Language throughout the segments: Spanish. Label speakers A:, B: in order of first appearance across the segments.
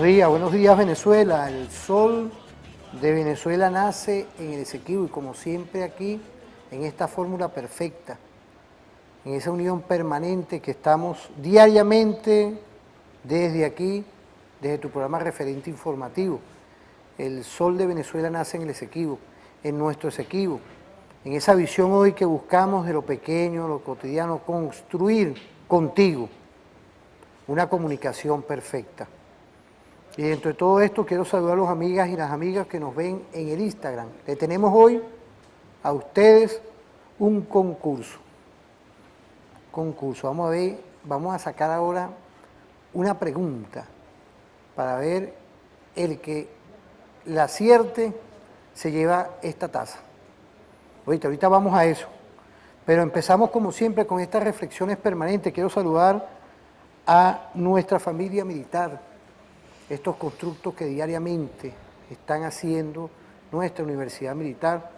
A: buenos días Venezuela. El sol de Venezuela nace en el Esequibo y como siempre aquí, en esta fórmula perfecta, en esa unión permanente que estamos diariamente desde aquí, desde tu programa referente informativo. El sol de Venezuela nace en el Esequibo, en nuestro Esequibo, en esa visión hoy que buscamos de lo pequeño, lo cotidiano, construir contigo una comunicación perfecta. Y dentro de todo esto quiero saludar a los amigas y las amigas que nos ven en el Instagram. Le tenemos hoy a ustedes un concurso. Vamos a ver, vamos a sacar ahora una pregunta para ver el que la acierte se lleva esta taza. Ahorita vamos a eso. Pero empezamos como siempre con estas reflexiones permanentes. Quiero saludar a nuestra familia militar, estos constructos que diariamente están haciendo nuestra Universidad Militar,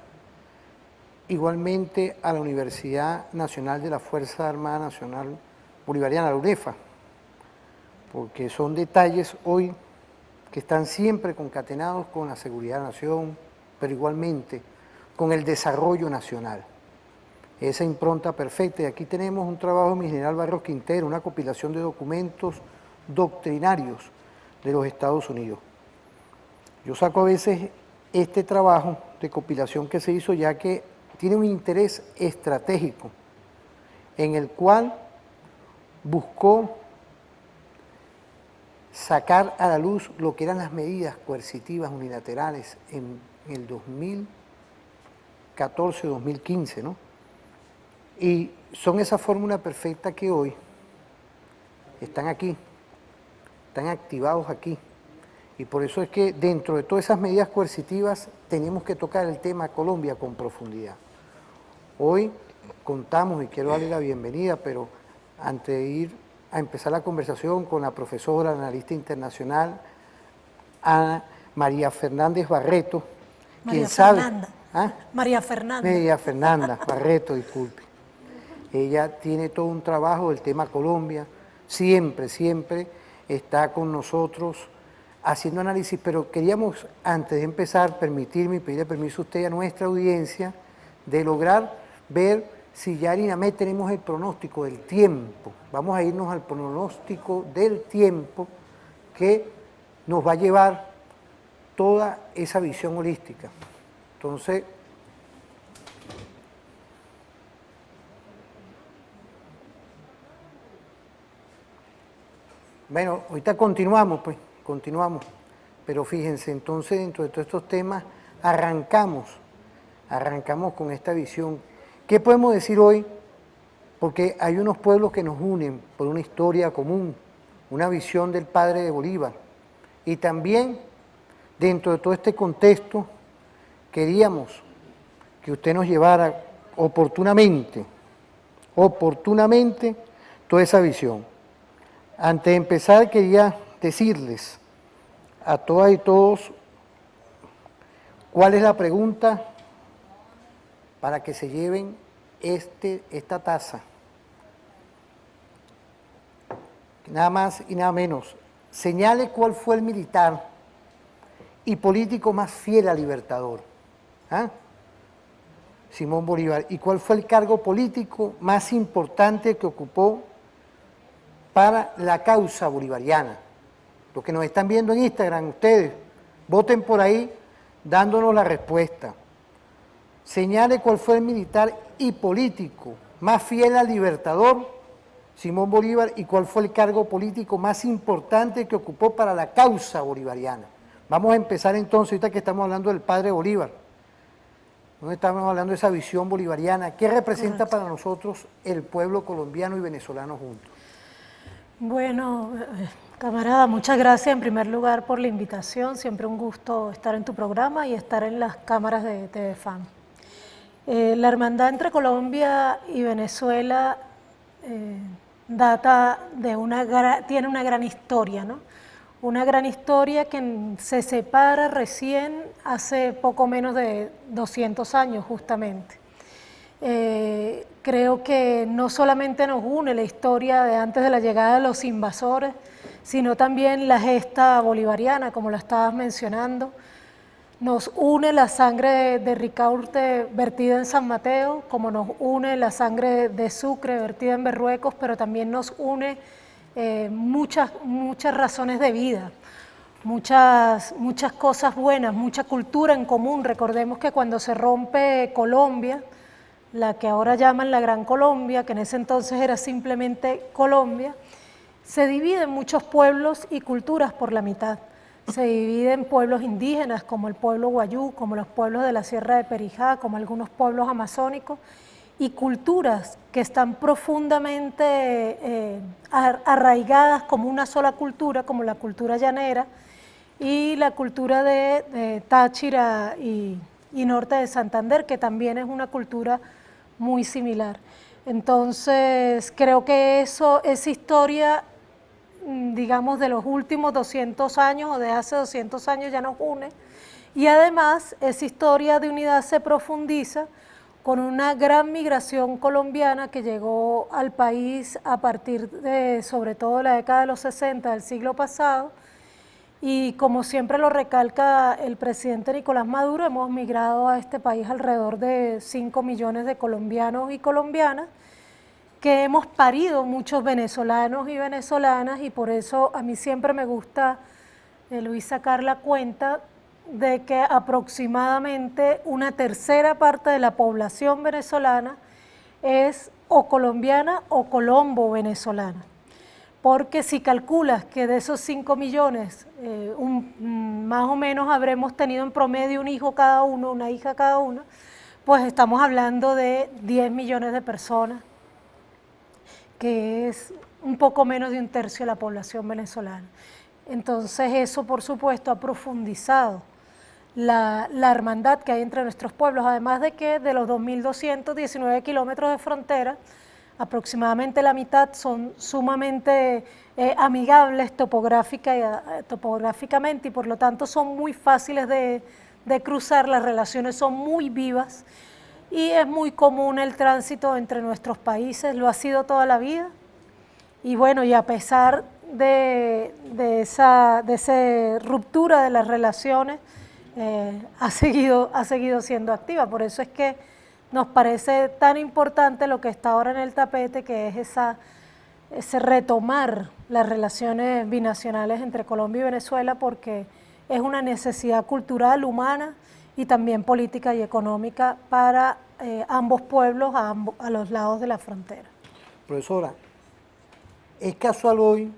A: igualmente a la Universidad Nacional de la Fuerza Armada Nacional Bolivariana, la UNEFA, porque son detalles hoy que están siempre concatenados con la seguridad de la nación, pero igualmente con el desarrollo nacional. Esa impronta perfecta. Y aquí tenemos un trabajo de mi general Barros Quintero, una compilación de documentos doctrinarios de los Estados Unidos. Yo saco a veces este trabajo de compilación que se hizo ya que tiene un interés estratégico en el cual buscó sacar a la luz lo que eran las medidas coercitivas unilaterales en el 2014-2015, ¿no? Y son esa fórmula perfecta que hoy están aquí, están activados aquí. Y por eso es que dentro de todas esas medidas coercitivas tenemos que tocar el tema Colombia con profundidad. Hoy contamos, y quiero darle la bienvenida, pero antes de ir a empezar la conversación con la profesora, analista internacional, Ana María Fernández Barreto,
B: María
A: quien sabe...
B: Fernanda.
A: ¿Ah?
B: María Fernanda.
A: María Fernanda Barreto, disculpe. Ella tiene todo un trabajo del tema Colombia, siempre está con nosotros haciendo análisis, pero queríamos, antes de empezar, permitirme y pedirle permiso a usted y a nuestra audiencia de lograr ver si ya en INAMED tenemos el pronóstico del tiempo. Vamos a irnos al pronóstico del tiempo que nos va a llevar toda esa visión holística. Entonces, bueno, ahorita continuamos, pero fíjense, entonces dentro de todos estos temas arrancamos con esta visión. ¿Qué podemos decir hoy? Porque hay unos pueblos que nos unen por una historia común, una visión del padre de Bolívar, y también dentro de todo este contexto queríamos que usted nos llevara oportunamente toda esa visión. Antes de empezar quería decirles a todas y todos cuál es la pregunta para que se lleven esta taza. Nada más y nada menos. Señale cuál fue el militar y político más fiel al Libertador. ¿Ah? Simón Bolívar. ¿Y cuál fue el cargo político más importante que ocupó para la causa bolivariana? Los que nos están viendo en Instagram, ustedes, voten por ahí dándonos la respuesta. Señale cuál fue el militar y político más fiel al Libertador, Simón Bolívar, y cuál fue el cargo político más importante que ocupó para la causa bolivariana. Vamos a empezar entonces, ahorita que estamos hablando del padre Bolívar, donde estamos hablando de esa visión bolivariana. ¿Qué representa para nosotros el pueblo colombiano y venezolano juntos?
B: Bueno, camarada, muchas gracias en primer lugar por la invitación. Siempre un gusto estar en tu programa y estar en las cámaras de TV Fan. La hermandad entre Colombia y Venezuela tiene una gran historia, ¿no? Una gran historia que se separa recién hace poco menos de 200 años justamente. Creo que no solamente nos une la historia de antes de la llegada de los invasores, sino también la gesta bolivariana, como lo estabas mencionando. Nos une la sangre de Ricaurte vertida en San Mateo, como nos une la sangre de Sucre vertida en Berruecos, pero también nos une muchas razones de vida, muchas cosas buenas, mucha cultura en común. Recordemos que cuando se rompe Colombia, la que ahora llaman la Gran Colombia, que en ese entonces era simplemente Colombia, se dividen muchos pueblos y culturas por la mitad. Se dividen pueblos indígenas como el pueblo Guayú, como los pueblos de la Sierra de Perijá, como algunos pueblos amazónicos, y culturas que están profundamente arraigadas como una sola cultura, como la cultura llanera y la cultura de Táchira y norte de Santander, que también es una cultura muy similar. Entonces, creo que esa historia, digamos, de los últimos 200 años o de hace 200 años ya nos une, y además esa historia de unidad se profundiza con una gran migración colombiana que llegó al país a partir de, sobre todo, la década de los 60 del siglo pasado, y como siempre lo recalca el presidente Nicolás Maduro, hemos migrado a este país alrededor de 5 millones de colombianos y colombianas, que hemos parido muchos venezolanos y venezolanas, y por eso a mí siempre me gusta, Luis, sacar la cuenta de que aproximadamente una tercera parte de la población venezolana es o colombiana o colombo-venezolana. Porque si calculas que de esos 5 millones, más o menos habremos tenido en promedio un hijo cada uno, una hija cada uno, pues estamos hablando de 10 millones de personas, que es un poco menos de un tercio de la población venezolana. Entonces eso, por supuesto, ha profundizado la hermandad que hay entre nuestros pueblos, además de que de los 2.219 kilómetros de frontera, aproximadamente la mitad son sumamente amigables topográficamente, y por lo tanto son muy fáciles de cruzar, las relaciones son muy vivas, y es muy común el tránsito entre nuestros países, lo ha sido toda la vida, y bueno, y a pesar de esa ruptura de las relaciones, ha seguido siendo activa. Por eso es que nos parece tan importante lo que está ahora en el tapete, que es ese retomar las relaciones binacionales entre Colombia y Venezuela, porque es una necesidad cultural, humana y también política y económica para ambos pueblos a los lados de la frontera.
A: Profesora, ¿es casual hoy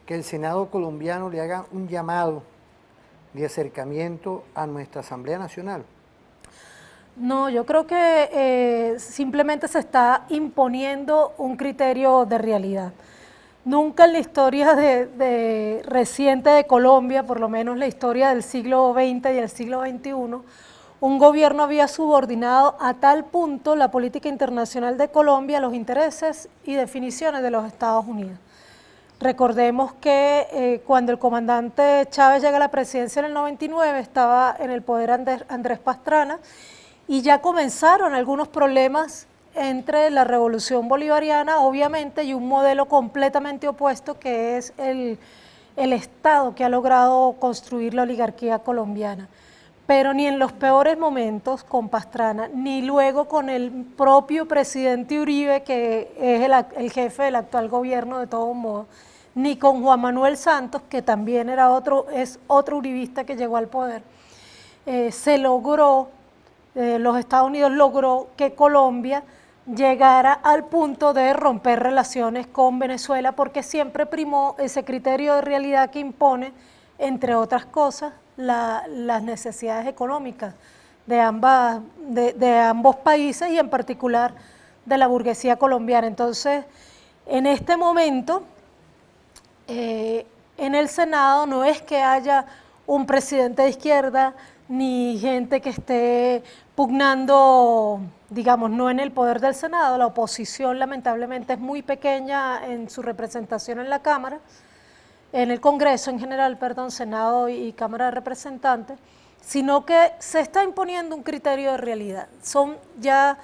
A: que el Senado colombiano le haga un llamado de acercamiento a nuestra Asamblea Nacional?
B: No, yo creo que simplemente se está imponiendo un criterio de realidad. Nunca en la historia reciente de Colombia, por lo menos la historia del siglo XX y el siglo XXI, un gobierno había subordinado a tal punto la política internacional de Colombia a los intereses y definiciones de los Estados Unidos. Recordemos que cuando el comandante Chávez llega a la presidencia en el 99, estaba en el poder Andrés Pastrana, y ya comenzaron algunos problemas entre la revolución bolivariana, obviamente, y un modelo completamente opuesto, que es el Estado que ha logrado construir la oligarquía colombiana. Pero ni en los peores momentos con Pastrana, ni luego con el propio presidente Uribe, que es el jefe del actual gobierno de todos modos, ni con Juan Manuel Santos, que también es otro uribista que llegó al poder, se logró, los Estados Unidos logró que Colombia llegara al punto de romper relaciones con Venezuela, porque siempre primó ese criterio de realidad que impone, entre otras cosas, las necesidades económicas de ambos países, y en particular de la burguesía colombiana. Entonces, en este momento, en el Senado no es que haya un presidente de izquierda ni gente que esté pugnando, digamos, no en el poder del Senado. La oposición lamentablemente es muy pequeña en su representación en la Cámara, en el Congreso en general, perdón, Senado y Cámara de Representantes, sino que se está imponiendo un criterio de realidad. Son ya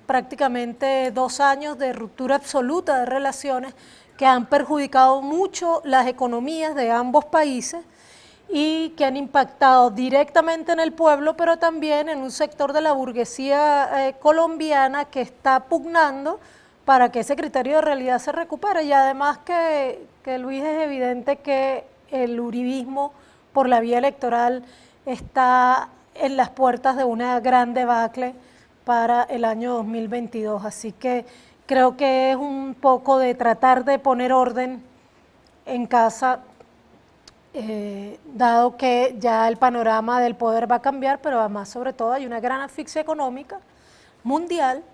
B: prácticamente 2 años de ruptura absoluta de relaciones que han perjudicado mucho las economías de ambos países y que han impactado directamente en el pueblo, pero también en un sector de la burguesía colombiana que está pugnando para que ese criterio de realidad se recupere. Y además que Luis, es evidente que el uribismo por la vía electoral está en las puertas de una gran debacle para el año 2022. Así que creo que es un poco de tratar de poner orden en casa, dado que ya el panorama del poder va a cambiar, pero además sobre todo hay una gran asfixia económica mundial,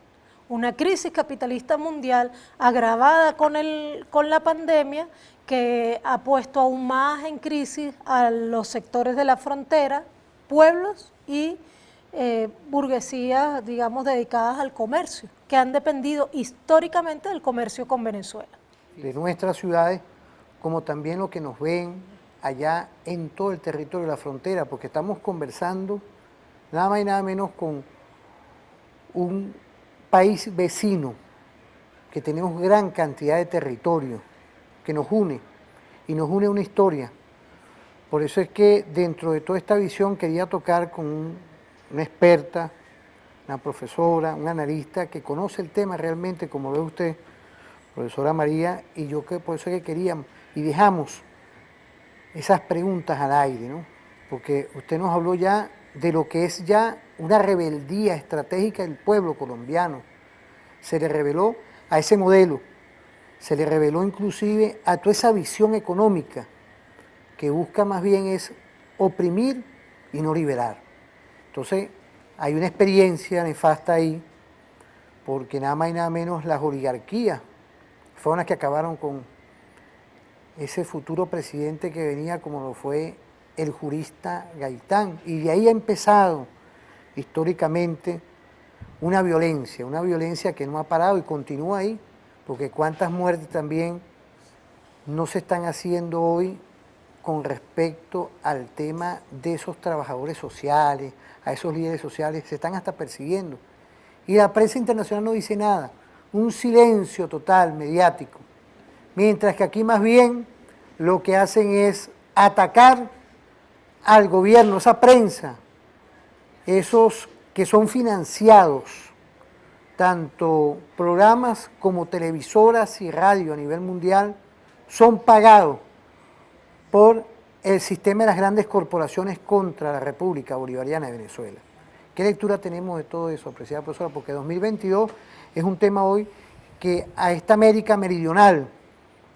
B: una crisis capitalista mundial agravada con la pandemia, que ha puesto aún más en crisis a los sectores de la frontera, pueblos y burguesías, digamos, dedicadas al comercio, que han dependido históricamente del comercio con Venezuela.
A: De nuestras ciudades, como también lo que nos ven allá en todo el territorio de la frontera, porque estamos conversando nada más y nada menos con un país vecino, que tenemos gran cantidad de territorio, que nos une, y nos une una historia. Por eso es que dentro de toda esta visión quería tocar con una experta, una profesora, un analista que conoce el tema realmente, como ve usted, profesora María, y yo que por eso es que queríamos, y dejamos esas preguntas al aire, ¿no? Porque usted nos habló ya de lo que es ya una rebeldía estratégica del pueblo colombiano. Se le reveló a ese modelo, se le reveló inclusive a toda esa visión económica que busca más bien es oprimir y no liberar. Entonces, hay una experiencia nefasta ahí, porque nada más y nada menos las oligarquías fueron las que acabaron con ese futuro presidente que venía, como lo fue el jurista Gaitán, y de ahí ha empezado históricamente una violencia que no ha parado y continúa ahí, porque cuántas muertes también no se están haciendo hoy con respecto al tema de esos trabajadores sociales, a esos líderes sociales, se están hasta persiguiendo. Y la prensa internacional no dice nada, un silencio total mediático, mientras que aquí más bien lo que hacen es atacar al gobierno, esa prensa, esos que son financiados, tanto programas como televisoras y radio a nivel mundial, son pagados por el sistema de las grandes corporaciones contra la República Bolivariana de Venezuela. ¿Qué lectura tenemos de todo eso, apreciada profesora? Porque 2022 es un tema hoy que a esta América meridional,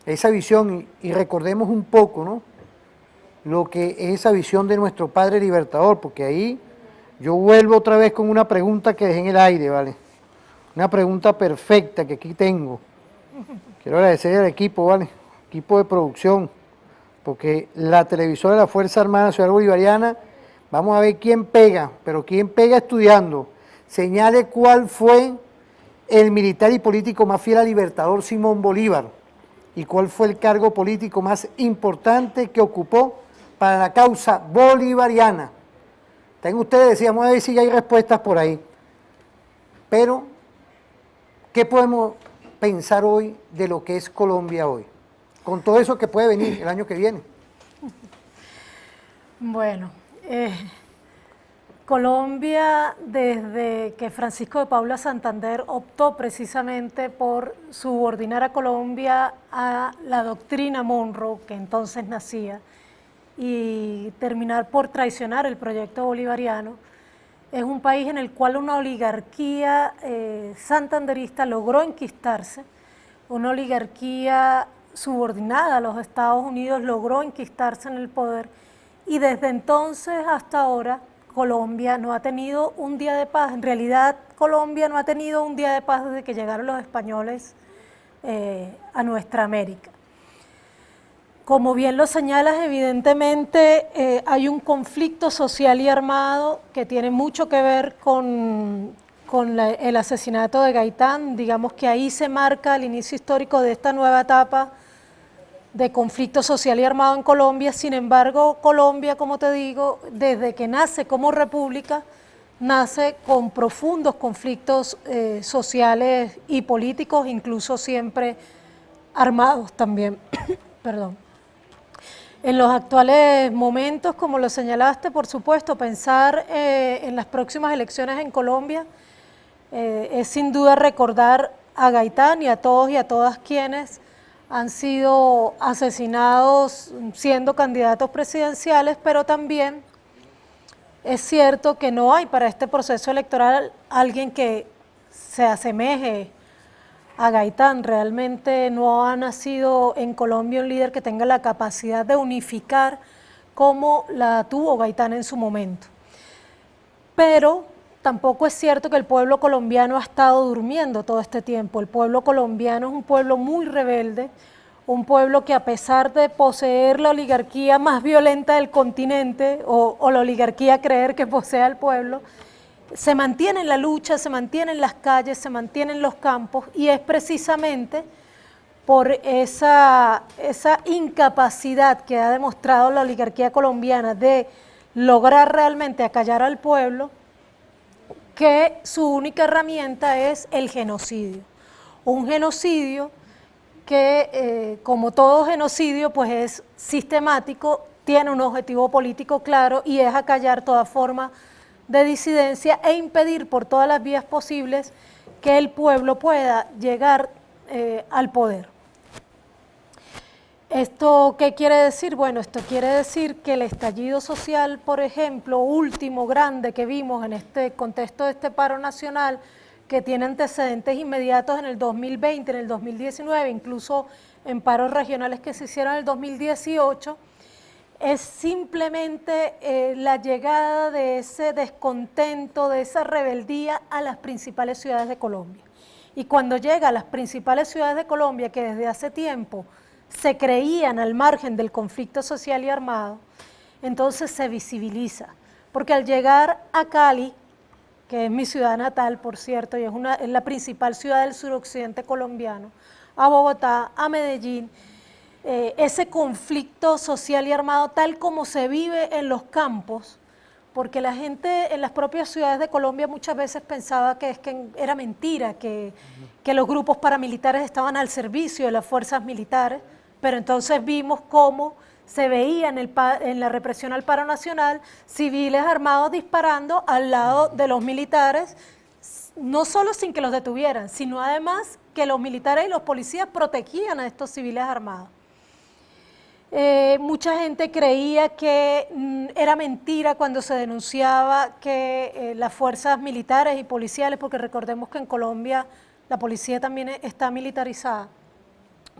A: esa visión, y recordemos un poco, ¿no?, lo que es esa visión de nuestro Padre Libertador, porque ahí yo vuelvo otra vez con una pregunta que dejé en el aire, ¿vale? Una pregunta perfecta que aquí tengo. Quiero agradecer al equipo, ¿vale? Equipo de producción, porque la televisora de la Fuerza Armada Nacional Bolivariana, vamos a ver quién pega, pero quién pega estudiando. Señale cuál fue el militar y político más fiel al Libertador Simón Bolívar y cuál fue el cargo político más importante que ocupó para la causa bolivariana. Tengo ustedes, decíamos, a ver si hay respuestas por ahí. Pero, ¿qué podemos pensar hoy de lo que es Colombia hoy? Con todo eso que puede venir el año que viene.
B: Bueno, Colombia, desde que Francisco de Paula Santander optó precisamente por subordinar a Colombia a la doctrina Monroe, que entonces nacía, y terminar por traicionar el proyecto bolivariano, es un país en el cual una oligarquía santanderista logró enquistarse, una oligarquía subordinada a los Estados Unidos logró enquistarse en el poder, y desde entonces hasta ahora Colombia no ha tenido un día de paz. En realidad, Colombia no ha tenido un día de paz desde que llegaron los españoles a nuestra América. Como bien lo señalas, evidentemente hay un conflicto social y armado que tiene mucho que ver con el asesinato de Gaitán. Digamos que ahí se marca el inicio histórico de esta nueva etapa de conflicto social y armado en Colombia. Sin embargo, Colombia, como te digo, desde que nace como república, nace con profundos conflictos sociales y políticos, incluso siempre armados también. Perdón. En los actuales momentos, como lo señalaste, por supuesto, pensar en las próximas elecciones en Colombia es sin duda recordar a Gaitán y a todos y a todas quienes han sido asesinados siendo candidatos presidenciales, pero también es cierto que no hay para este proceso electoral alguien que se asemeje a Gaitán. Realmente no ha nacido en Colombia un líder que tenga la capacidad de unificar como la tuvo Gaitán en su momento. Pero tampoco es cierto que el pueblo colombiano ha estado durmiendo todo este tiempo. El pueblo colombiano es un pueblo muy rebelde, un pueblo que a pesar de poseer la oligarquía más violenta del continente, o la oligarquía creer que posee al pueblo, se mantiene en la lucha, se mantiene en las calles, se mantiene en los campos, y es precisamente por esa incapacidad que ha demostrado la oligarquía colombiana de lograr realmente acallar al pueblo, que su única herramienta es el genocidio. Un genocidio que, como todo genocidio, pues es sistemático, tiene un objetivo político claro y es acallar toda forma de disidencia e impedir por todas las vías posibles que el pueblo pueda llegar al poder. ¿Esto qué quiere decir? Bueno, esto quiere decir que el estallido social, por ejemplo, último, grande que vimos en este contexto de este paro nacional, que tiene antecedentes inmediatos en el 2020, en el 2019, incluso en paros regionales que se hicieron en el 2018, es simplemente la llegada de ese descontento, de esa rebeldía a las principales ciudades de Colombia. Y cuando llega a las principales ciudades de Colombia, que desde hace tiempo se creían al margen del conflicto social y armado, entonces se visibiliza. Porque al llegar a Cali, que es mi ciudad natal, por cierto, y es la principal ciudad del suroccidente colombiano, a Bogotá, a Medellín, ese conflicto social y armado tal como se vive en los campos, porque la gente en las propias ciudades de Colombia muchas veces pensaba que era mentira, que los grupos paramilitares estaban al servicio de las fuerzas militares, pero entonces vimos cómo se veía en la represión al paro nacional civiles armados disparando al lado de los militares, no solo sin que los detuvieran, sino además que los militares y los policías protegían a estos civiles armados. Mucha gente creía que era mentira cuando se denunciaba que las fuerzas militares y policiales, porque recordemos que en Colombia la policía también está militarizada,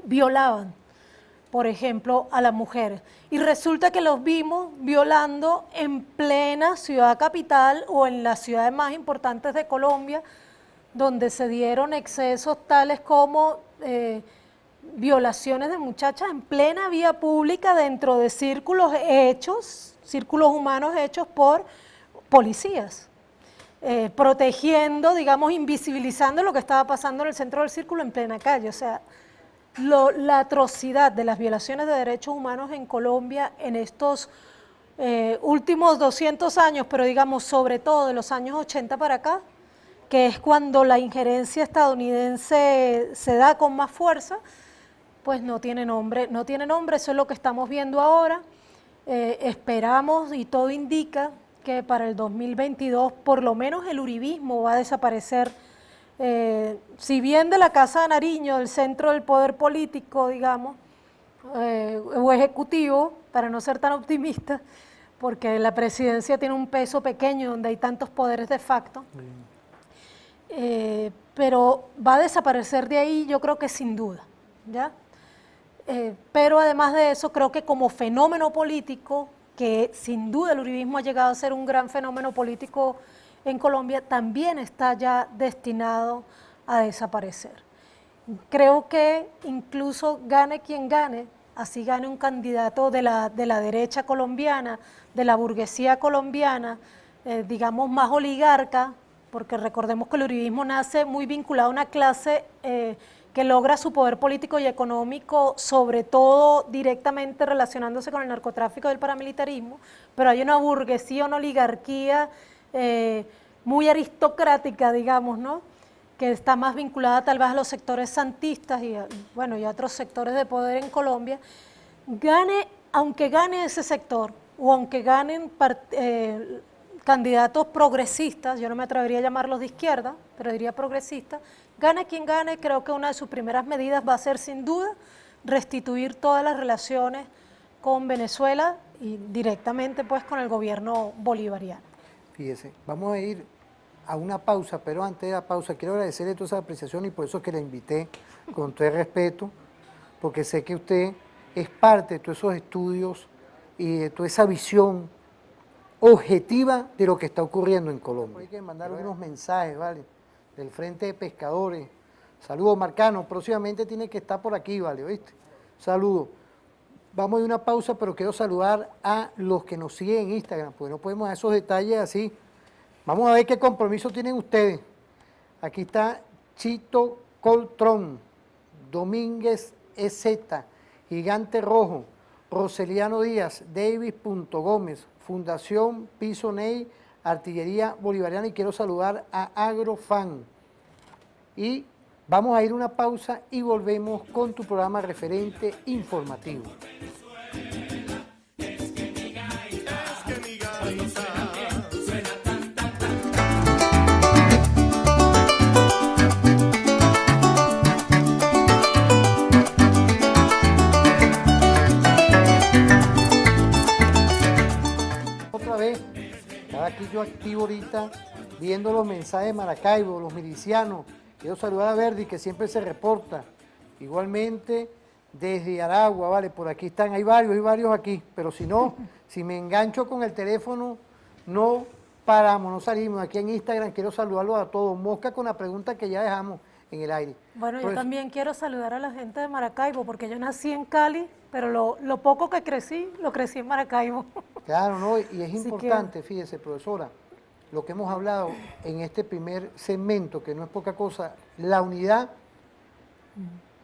B: violaban, por ejemplo, a las mujeres. Y resulta que los vimos violando en plena ciudad capital o en las ciudades más importantes de Colombia, donde se dieron excesos tales como violaciones de muchachas en plena vía pública dentro de círculos humanos hechos por policías, protegiendo, digamos, invisibilizando lo que estaba pasando en el centro del círculo en plena calle. O sea, la atrocidad de las violaciones de derechos humanos en Colombia en estos últimos 200 años, pero digamos sobre todo de los años 80 para acá, que es cuando la injerencia estadounidense se da con más fuerza, pues no tiene nombre, eso es lo que estamos viendo ahora. Esperamos y todo indica que para el 2022 por lo menos el uribismo va a desaparecer, si bien de la Casa de Nariño, del centro del poder político, digamos, o ejecutivo, para no ser tan optimista, porque la presidencia tiene un peso pequeño donde hay tantos poderes de facto, pero va a desaparecer de ahí, yo creo que sin duda, ¿ya? Pero además de eso, creo que como fenómeno político, que sin duda el uribismo ha llegado a ser un gran fenómeno político en Colombia, también está ya destinado a desaparecer. Creo que incluso gane quien gane, así gane un candidato de la derecha colombiana, de la burguesía colombiana, digamos más oligarca, porque recordemos que el uribismo nace muy vinculado a una clase que logra su poder político y económico, sobre todo directamente relacionándose con el narcotráfico y el paramilitarismo, pero hay una burguesía, una oligarquía muy aristocrática, digamos, ¿no?, que está más vinculada tal vez a los sectores santistas y bueno, y a otros sectores de poder en Colombia, aunque gane ese sector o aunque ganen candidatos progresistas, yo no me atrevería a llamarlos de izquierda, pero diría progresistas, gane quien gane, creo que una de sus primeras medidas va a ser sin duda restituir todas las relaciones con Venezuela y directamente pues con el gobierno bolivariano.
A: Fíjese, vamos a ir a una pausa, pero antes de la pausa quiero agradecerle toda esa apreciación y por eso es que la invité con todo el respeto, porque sé que usted es parte de todos esos estudios y de toda esa visión objetiva de lo que está ocurriendo en Colombia. Hay que mandar unos mensajes, ¿vale?, del Frente de Pescadores. Saludos, Marcano, próximamente tiene que estar por aquí, ¿vale? ¿Oíste? Saludos. Vamos a ir a una pausa, pero quiero saludar a los que nos siguen en Instagram, porque no podemos dar esos detalles así. Vamos a ver qué compromiso tienen ustedes. Aquí está Chito Coltrón, Domínguez EZ, Gigante Rojo, Roseliano Díaz, Davis.Gómez, Fundación Piso Ney, Artillería Bolivariana, y quiero saludar a Agrofan. Y vamos a ir a una pausa y volvemos con tu programa referente informativo. Otra vez, estaba aquí yo activo ahorita viendo los mensajes de Maracaibo, los milicianos. Quiero saludar a Verdi, que siempre se reporta. Igualmente desde Aragua, vale, por aquí están, hay varios aquí, pero si no, si me engancho con el teléfono, no paramos, no salimos. Aquí en Instagram quiero saludarlos a todos. Mosca con la pregunta que ya dejamos en el aire.
B: Bueno, yo también quiero saludar a la gente de Maracaibo, porque yo nací en Cali, pero lo poco que crecí, lo crecí en Maracaibo.
A: Claro, ¿no? Y es importante, fíjese, profesora, lo que hemos hablado en este primer segmento, que no es poca cosa, la unidad,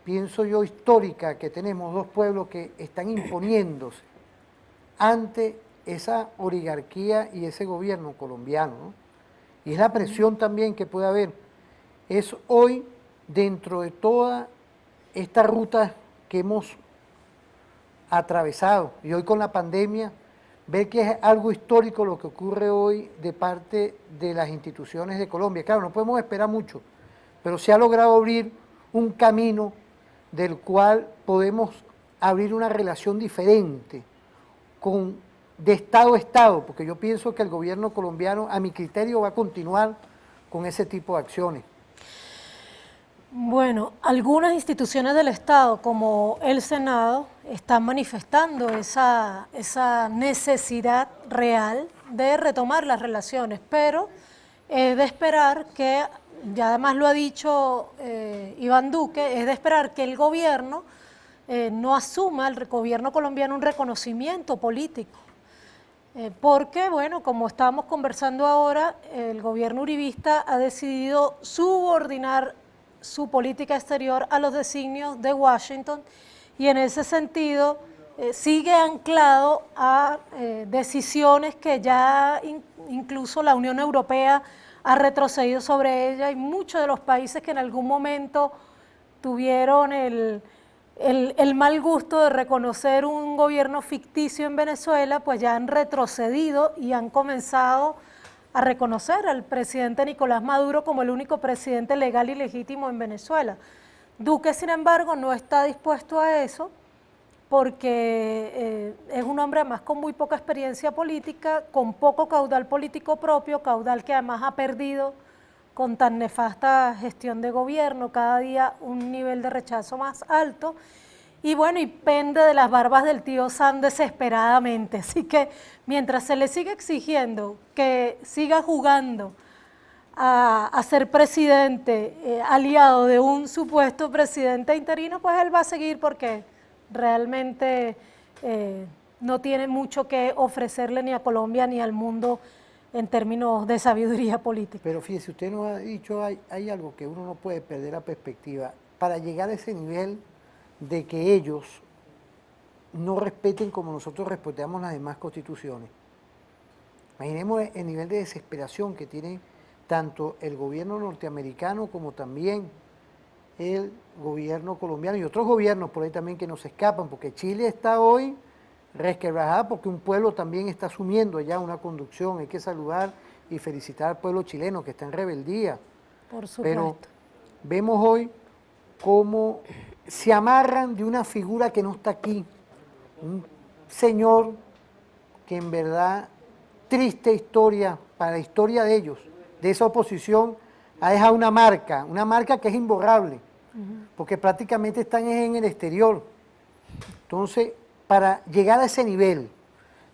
A: pienso yo, histórica, que tenemos dos pueblos que están imponiéndose ante esa oligarquía y ese gobierno colombiano, ¿no? Y es la presión también que puede haber. Es hoy, dentro de toda esta ruta que hemos atravesado, y hoy con la pandemia, ver que es algo histórico lo que ocurre hoy de parte de las instituciones de Colombia. Claro, no podemos esperar mucho, pero se ha logrado abrir un camino del cual podemos abrir una relación diferente de Estado a Estado, porque yo pienso que el gobierno colombiano, a mi criterio, va a continuar con ese tipo de acciones.
B: Bueno, algunas instituciones del Estado, como el Senado, están manifestando esa necesidad real de retomar las relaciones, pero es de esperar que, ya además lo ha dicho Iván Duque, es de esperar que el gobierno no asuma, el gobierno colombiano, un reconocimiento político. Porque, bueno, como estábamos conversando ahora, el gobierno uribista ha decidido subordinar su política exterior a los designios de Washington y en ese sentido sigue anclado a decisiones que ya incluso la Unión Europea ha retrocedido sobre ella y muchos de los países que en algún momento tuvieron el mal gusto de reconocer un gobierno ficticio en Venezuela, pues ya han retrocedido y han comenzado a reconocer al presidente Nicolás Maduro como el único presidente legal y legítimo en Venezuela. Duque, sin embargo, no está dispuesto a eso porque es un hombre además con muy poca experiencia política, con poco caudal político propio, caudal que además ha perdido con tan nefasta gestión de gobierno, cada día un nivel de rechazo más alto, y bueno, y pende de las barbas del tío Sam desesperadamente, así que mientras se le sigue exigiendo que siga jugando a ser presidente, aliado de un supuesto presidente interino, pues él va a seguir porque realmente no tiene mucho que ofrecerle ni a Colombia ni al mundo en términos de sabiduría política.
A: Pero fíjese, usted nos ha dicho, hay algo que uno no puede perder la perspectiva. Para llegar a ese nivel de que ellos no respeten como nosotros respetamos las demás constituciones. Imaginemos el nivel de desesperación que tienen tanto el gobierno norteamericano como también el gobierno colombiano y otros gobiernos por ahí también que nos escapan, porque Chile está hoy resquebrajado porque un pueblo también está asumiendo ya una conducción. Hay que saludar y felicitar al pueblo chileno que está en rebeldía.
B: Por supuesto.
A: Pero vemos hoy cómo se amarran de una figura que no está aquí, un señor que en verdad, triste historia para la historia de ellos, de esa oposición, ha dejado una marca que es imborrable, porque prácticamente están en el exterior. Entonces, para llegar a ese nivel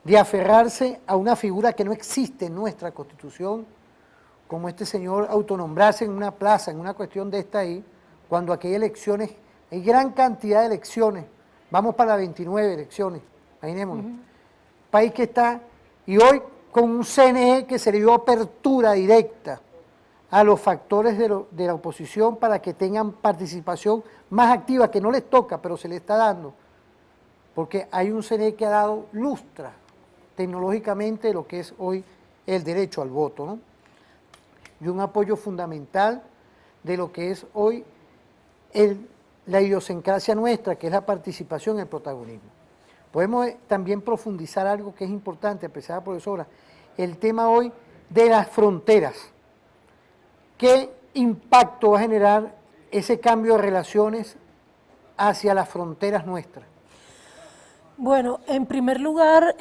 A: de aferrarse a una figura que no existe en nuestra Constitución, como este señor autonombrarse en una plaza, en una cuestión de esta ahí, cuando aquí hay elecciones, hay gran cantidad de elecciones, vamos para 29 elecciones, imaginémonos, país que está, y hoy con un CNE que se le dio apertura directa a los factores de la oposición para que tengan participación más activa, que no les toca, pero se les está dando, porque hay un CNE que ha dado lustra tecnológicamente lo que es hoy el derecho al voto, ¿no? Y un apoyo fundamental de lo que es hoy la idiosincrasia nuestra, que es la participación, el protagonismo. Podemos también profundizar algo que es importante, apreciada profesora, el tema hoy de las fronteras. ¿Qué impacto va a generar ese cambio de relaciones hacia las fronteras nuestras?
B: Bueno, en primer lugar,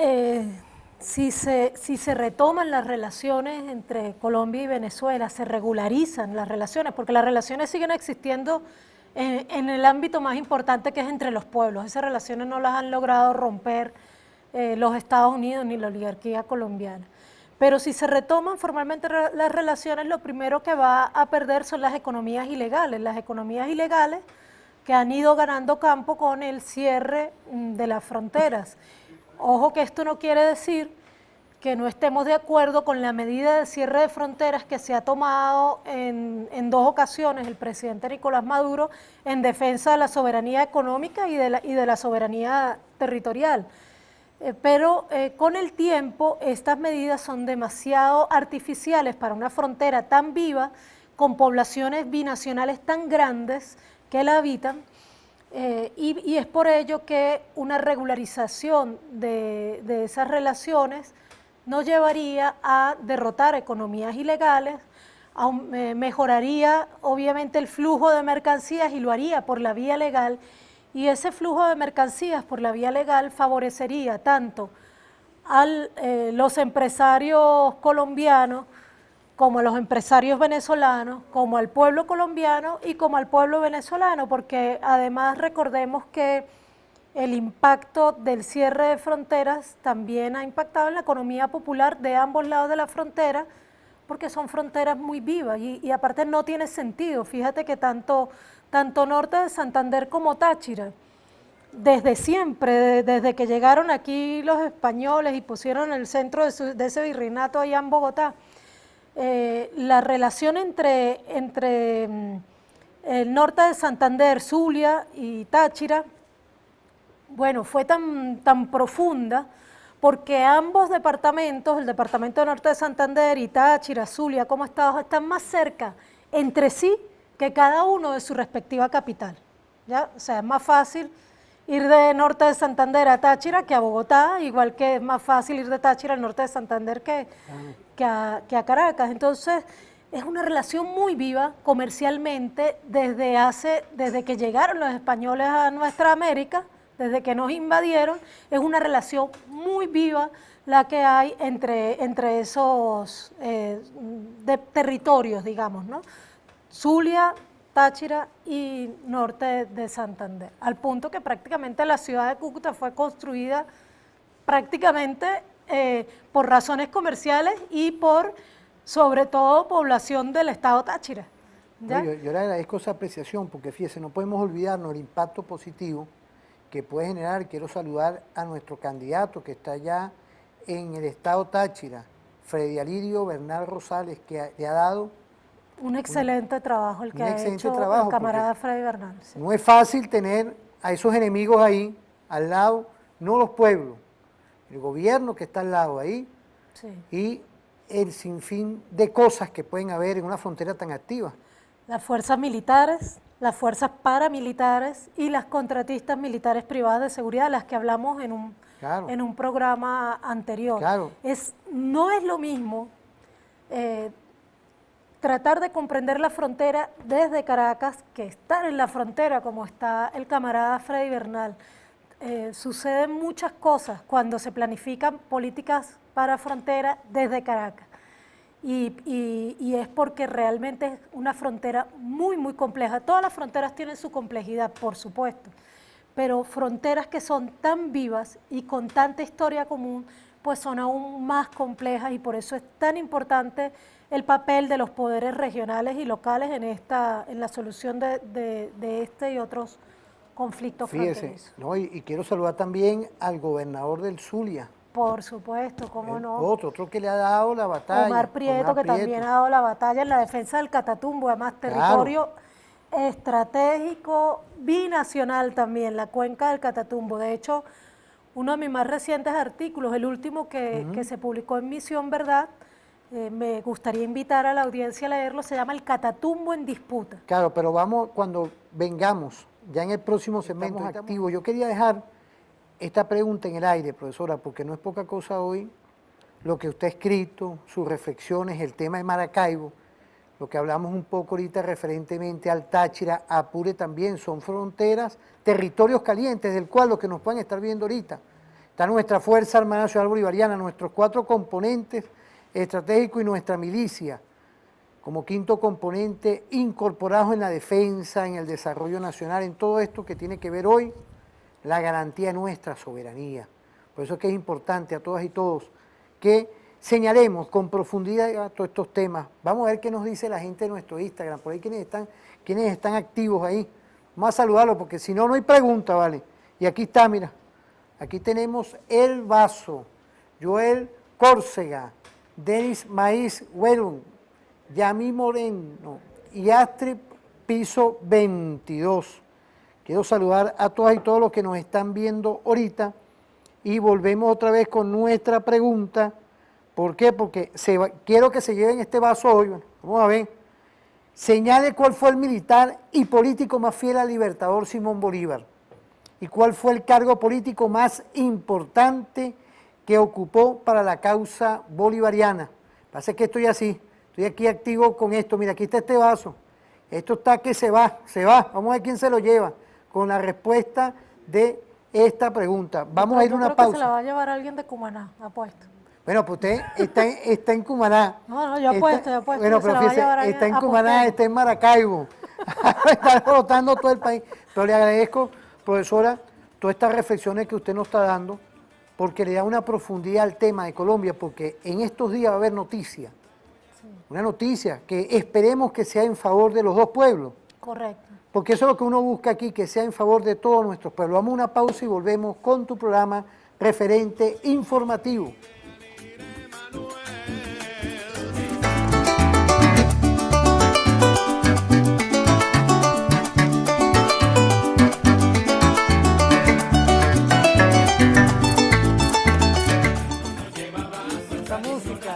B: si se retoman las relaciones entre Colombia y Venezuela, se regularizan las relaciones, porque las relaciones siguen existiendo en el ámbito más importante, que es entre los pueblos. Esas relaciones no las han logrado romper los Estados Unidos ni la oligarquía colombiana. Pero si se retoman formalmente las relaciones, lo primero que va a perder son las economías ilegales que han ido ganando campo con el cierre de las fronteras. Ojo que esto no quiere decir que no estemos de acuerdo con la medida de cierre de fronteras que se ha tomado en 2 ocasiones el presidente Nicolás Maduro en defensa de la soberanía económica y de la soberanía territorial. Pero con el tiempo estas medidas son demasiado artificiales para una frontera tan viva, con poblaciones binacionales tan grandes que la habitan, y es por ello que una regularización de esas relaciones nos llevaría a derrotar economías ilegales, mejoraría obviamente el flujo de mercancías y lo haría por la vía legal, y ese flujo de mercancías por la vía legal favorecería tanto a los empresarios colombianos como a los empresarios venezolanos, como al pueblo colombiano y como al pueblo venezolano, porque además recordemos que el impacto del cierre de fronteras también ha impactado en la economía popular de ambos lados de la frontera, porque son fronteras muy vivas y aparte no tiene sentido. Fíjate que tanto norte de Santander como Táchira, desde siempre, desde que llegaron aquí los españoles y pusieron el centro de ese virreinato allá en Bogotá, la relación entre el norte de Santander, Zulia y Táchira, bueno, fue tan profunda porque ambos departamentos, el departamento norte de Santander y Táchira, Zulia, como estados, están más cerca entre sí que cada uno de su respectiva capital, ¿ya? O sea, es más fácil ir de norte de Santander a Táchira que a Bogotá, igual que es más fácil ir de Táchira al norte de Santander que a Caracas. Entonces, es una relación muy viva comercialmente desde que llegaron los españoles a nuestra América, desde que nos invadieron, es una relación muy viva la que hay entre esos territorios, digamos, ¿no? Zulia, Táchira y norte de Santander, al punto que prácticamente la ciudad de Cúcuta fue construida prácticamente por razones comerciales y por, sobre todo, población del estado Táchira. ¿Ya?
A: Yo le agradezco esa apreciación porque fíjese, no podemos olvidarnos el impacto positivo que puede generar. Quiero saludar a nuestro candidato que está allá en el estado Táchira, Freddy Alirio Bernal Rosales, que le ha dado
B: un excelente trabajo el que ha hecho el camarada Freddy Bernal. Sí.
A: No es fácil tener a esos enemigos ahí, al lado, no los pueblos, el gobierno que está al lado ahí, sí, y el sinfín de cosas que pueden haber en una frontera tan activa.
B: Las fuerzas militares, las fuerzas paramilitares y las contratistas militares privadas de seguridad, de las que hablamos
A: Claro.
B: en un programa anterior.
A: Claro.
B: No es lo mismo tratar de comprender la frontera desde Caracas que estar en la frontera como está el camarada Freddy Bernal. Suceden muchas cosas cuando se planifican políticas para frontera desde Caracas. Y es porque realmente es una frontera muy, muy compleja. Todas las fronteras tienen su complejidad, por supuesto, pero fronteras que son tan vivas y con tanta historia común, pues son aún más complejas, y por eso es tan importante el papel de los poderes regionales y locales en la solución de este y otros conflictos fronterizos.
A: ¿No? Y quiero saludar también al gobernador del Zulia.
B: Por supuesto, cómo no.
A: Otro que le ha dado la batalla.
B: Omar Prieto, que también ha dado la batalla en la defensa del Catatumbo, además territorio estratégico binacional también, la cuenca del Catatumbo. De hecho, uno de mis más recientes artículos, el último que se publicó en Misión Verdad, me gustaría invitar a la audiencia a leerlo, se llama El Catatumbo en disputa.
A: Claro, pero vamos, cuando vengamos, ya en el próximo segmento activo, yo quería dejar esta pregunta en el aire, profesora, porque no es poca cosa hoy lo que usted ha escrito, sus reflexiones, el tema de Maracaibo, lo que hablamos un poco ahorita referentemente al Táchira, Apure también, son fronteras, territorios calientes, del cual los que nos pueden estar viendo ahorita, está nuestra Fuerza Armada Nacional Bolivariana, nuestros 4 componentes estratégicos y nuestra milicia, como quinto componente, incorporados en la defensa, en el desarrollo nacional, en todo esto que tiene que ver hoy, la garantía de nuestra soberanía. Por eso es que es importante a todas y todos que señalemos con profundidad todos estos temas. Vamos a ver qué nos dice la gente de nuestro Instagram, por ahí quienes están activos ahí. Vamos a saludarlos porque si no, no hay pregunta, ¿vale? Y aquí está, mira, aquí tenemos El Vaso, Joel Córcega, Denis Maíz Huelun, Yami Moreno y Astrid Piso 22. Quiero saludar a todas y todos los que nos están viendo ahorita y volvemos otra vez con nuestra pregunta. ¿Por qué? Porque quiero que se lleven este vaso hoy. Bueno, vamos a ver. Señale cuál fue el militar y político más fiel al libertador Simón Bolívar y cuál fue el cargo político más importante que ocupó para la causa bolivariana. Pasa que estoy así, estoy aquí activo con esto. Mira, aquí está este vaso. Esto está que se va. Vamos a ver quién se lo lleva con la respuesta de esta pregunta. Vamos a ir a una pausa.
B: Que se la va a llevar alguien de Cumaná, apuesto.
A: Bueno, pues usted está en Cumaná.
B: No, yo apuesto.
A: Bueno, pero fíjese, está en Cumaná, está en Maracaibo. Está rotando todo el país. Pero le agradezco, profesora, todas estas reflexiones que usted nos está dando, porque le da una profundidad al tema de Colombia, porque en estos días va a haber noticia. Sí. Una noticia que esperemos que sea en favor de los dos pueblos.
B: Correcto.
A: Porque eso es lo que uno busca aquí, que sea en favor de todos nuestros pueblos. Vamos a una pausa y volvemos con tu programa referente informativo. Esta música,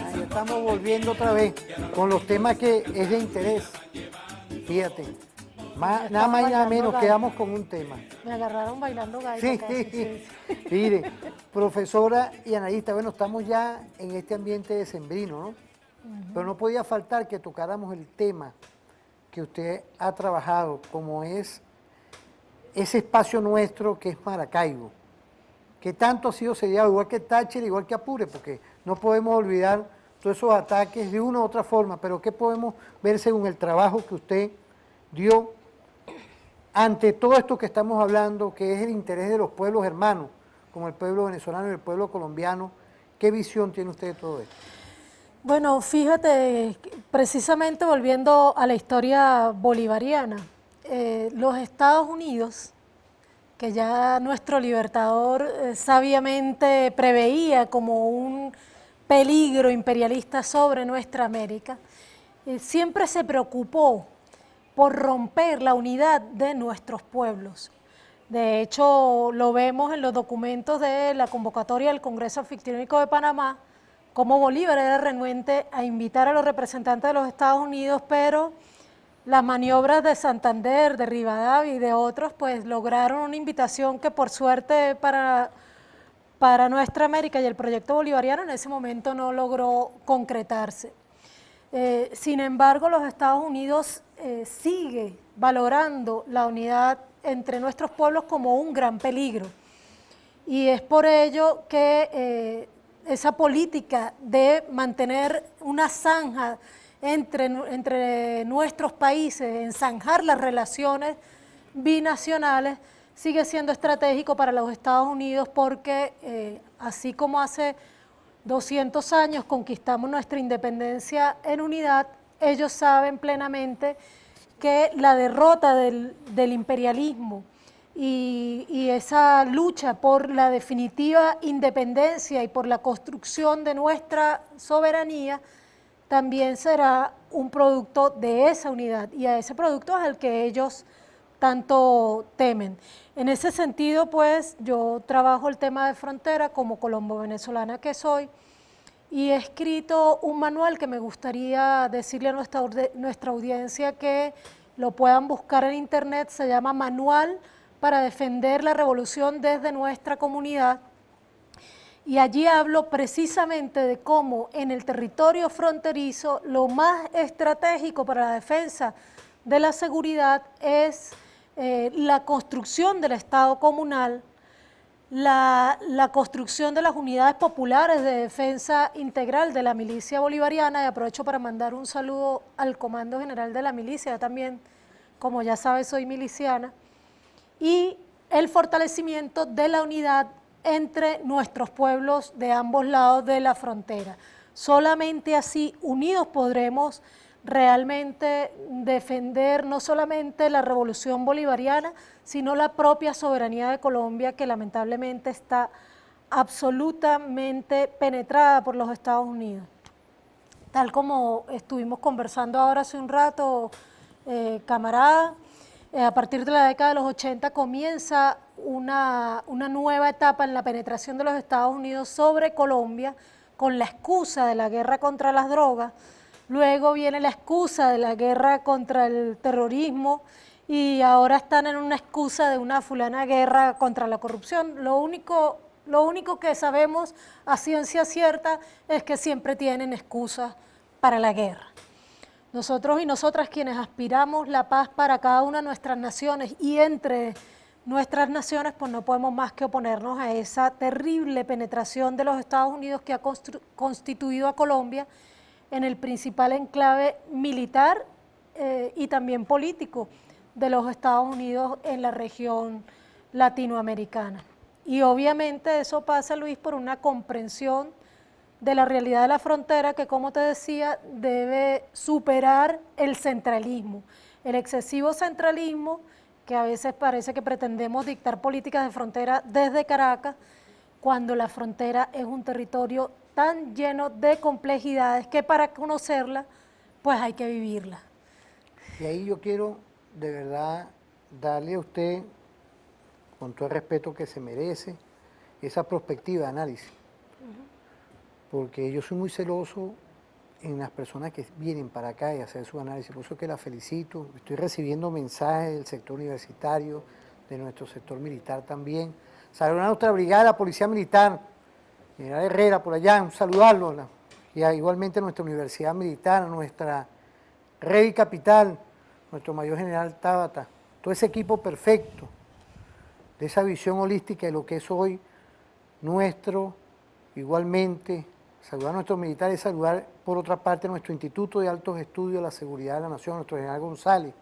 A: ahí estamos volviendo otra vez con los temas que es de interés. Fíjate, nada más y nada menos, quedamos con un tema.
B: Me agarraron bailando gaita.
A: Sí. Mire, profesora y analista, bueno, estamos ya en este ambiente decembrino, ¿no? Pero no podía faltar que tocáramos el tema que usted ha trabajado, como es ese espacio nuestro que es Maracaibo, que tanto ha sido sediado, igual que Táchira, igual que Apure, porque no podemos olvidar todos esos ataques de una u otra forma, pero ¿qué podemos ver según el trabajo que usted dio ante todo esto que estamos hablando, que es el interés de los pueblos hermanos, como el pueblo venezolano y el pueblo colombiano? ¿Qué visión tiene usted de todo esto?
B: Bueno, fíjate, precisamente volviendo a la historia bolivariana, los Estados Unidos, que ya nuestro libertador sabiamente preveía como un peligro imperialista sobre nuestra América, siempre se preocupó por romper la unidad de nuestros pueblos. De hecho, lo vemos en los documentos de la convocatoria del Congreso Anfictiónico de Panamá, cómo Bolívar era renuente a invitar a los representantes de los Estados Unidos, pero las maniobras de Santander, de Rivadavia y de otros, pues lograron una invitación que por suerte para nuestra América y el proyecto bolivariano en ese momento no logró concretarse. Sin embargo, los Estados Unidos sigue valorando la unidad entre nuestros pueblos como un gran peligro. Y es por ello que esa política de mantener una zanja entre nuestros países, enzanjar las relaciones binacionales, sigue siendo estratégico para los Estados Unidos porque así como hace 200 años conquistamos nuestra independencia en unidad, ellos saben plenamente que la derrota del imperialismo y esa lucha por la definitiva independencia y por la construcción de nuestra soberanía también será un producto de esa unidad, y a ese producto es el que ellos tanto temen. En ese sentido, pues, yo trabajo el tema de frontera como colombo-venezolana que soy, y he escrito un manual que me gustaría decirle a nuestra audiencia que lo puedan buscar en internet. Se llama Manual para defender la revolución desde nuestra comunidad, y allí hablo precisamente de cómo en el territorio fronterizo lo más estratégico para la defensa de la seguridad es la construcción del Estado comunal, la construcción de las unidades populares de defensa integral de la milicia bolivariana, y aprovecho para mandar un saludo al Comando General de la Milicia. Yo también, como ya sabes, soy miliciana, y el fortalecimiento de la unidad entre nuestros pueblos de ambos lados de la frontera. Solamente así, unidos, podremos realmente defender no solamente la revolución bolivariana, sino la propia soberanía de Colombia, que lamentablemente está absolutamente penetrada por los Estados Unidos. Tal como estuvimos conversando ahora hace un rato, camarada, a partir de la década de los 80 comienza una nueva etapa en la penetración de los Estados Unidos sobre Colombia, con la excusa de la guerra contra las drogas. Luego viene la excusa de la guerra contra el terrorismo, y ahora están en una excusa de una fulana guerra contra la corrupción. Lo único que sabemos a ciencia cierta es que siempre tienen excusas para la guerra. Nosotros y nosotras, quienes aspiramos la paz para cada una de nuestras naciones y entre nuestras naciones, pues no podemos más que oponernos a esa terrible penetración de los Estados Unidos que ha constituido a Colombia en el principal enclave militar y también político de los Estados Unidos en la región latinoamericana. Y obviamente eso pasa, Luis, por una comprensión de la realidad de la frontera que, como te decía, debe superar el centralismo, el excesivo centralismo que a veces parece que pretendemos dictar políticas de frontera desde Caracas, cuando la frontera es un territorio tan lleno de complejidades que para conocerla, pues hay que vivirla.
A: Y ahí yo quiero de verdad darle a usted, con todo el respeto que se merece, esa perspectiva de análisis. Porque yo soy muy celoso en las personas que vienen para acá y hacer su análisis, por eso que la felicito. Estoy recibiendo mensajes del sector universitario, de nuestro sector militar también. Saludar a nuestra brigada, la Policía Militar, General Herrera por allá, saludarlo. Y igualmente a nuestra Universidad Militar, a nuestra Red y Capital, nuestro Mayor General Tábata, todo ese equipo perfecto, de esa visión holística de lo que es hoy nuestro, igualmente. Saludar a nuestros militares, saludar por otra parte a nuestro Instituto de Altos Estudios de la Seguridad de la Nación, nuestro general González,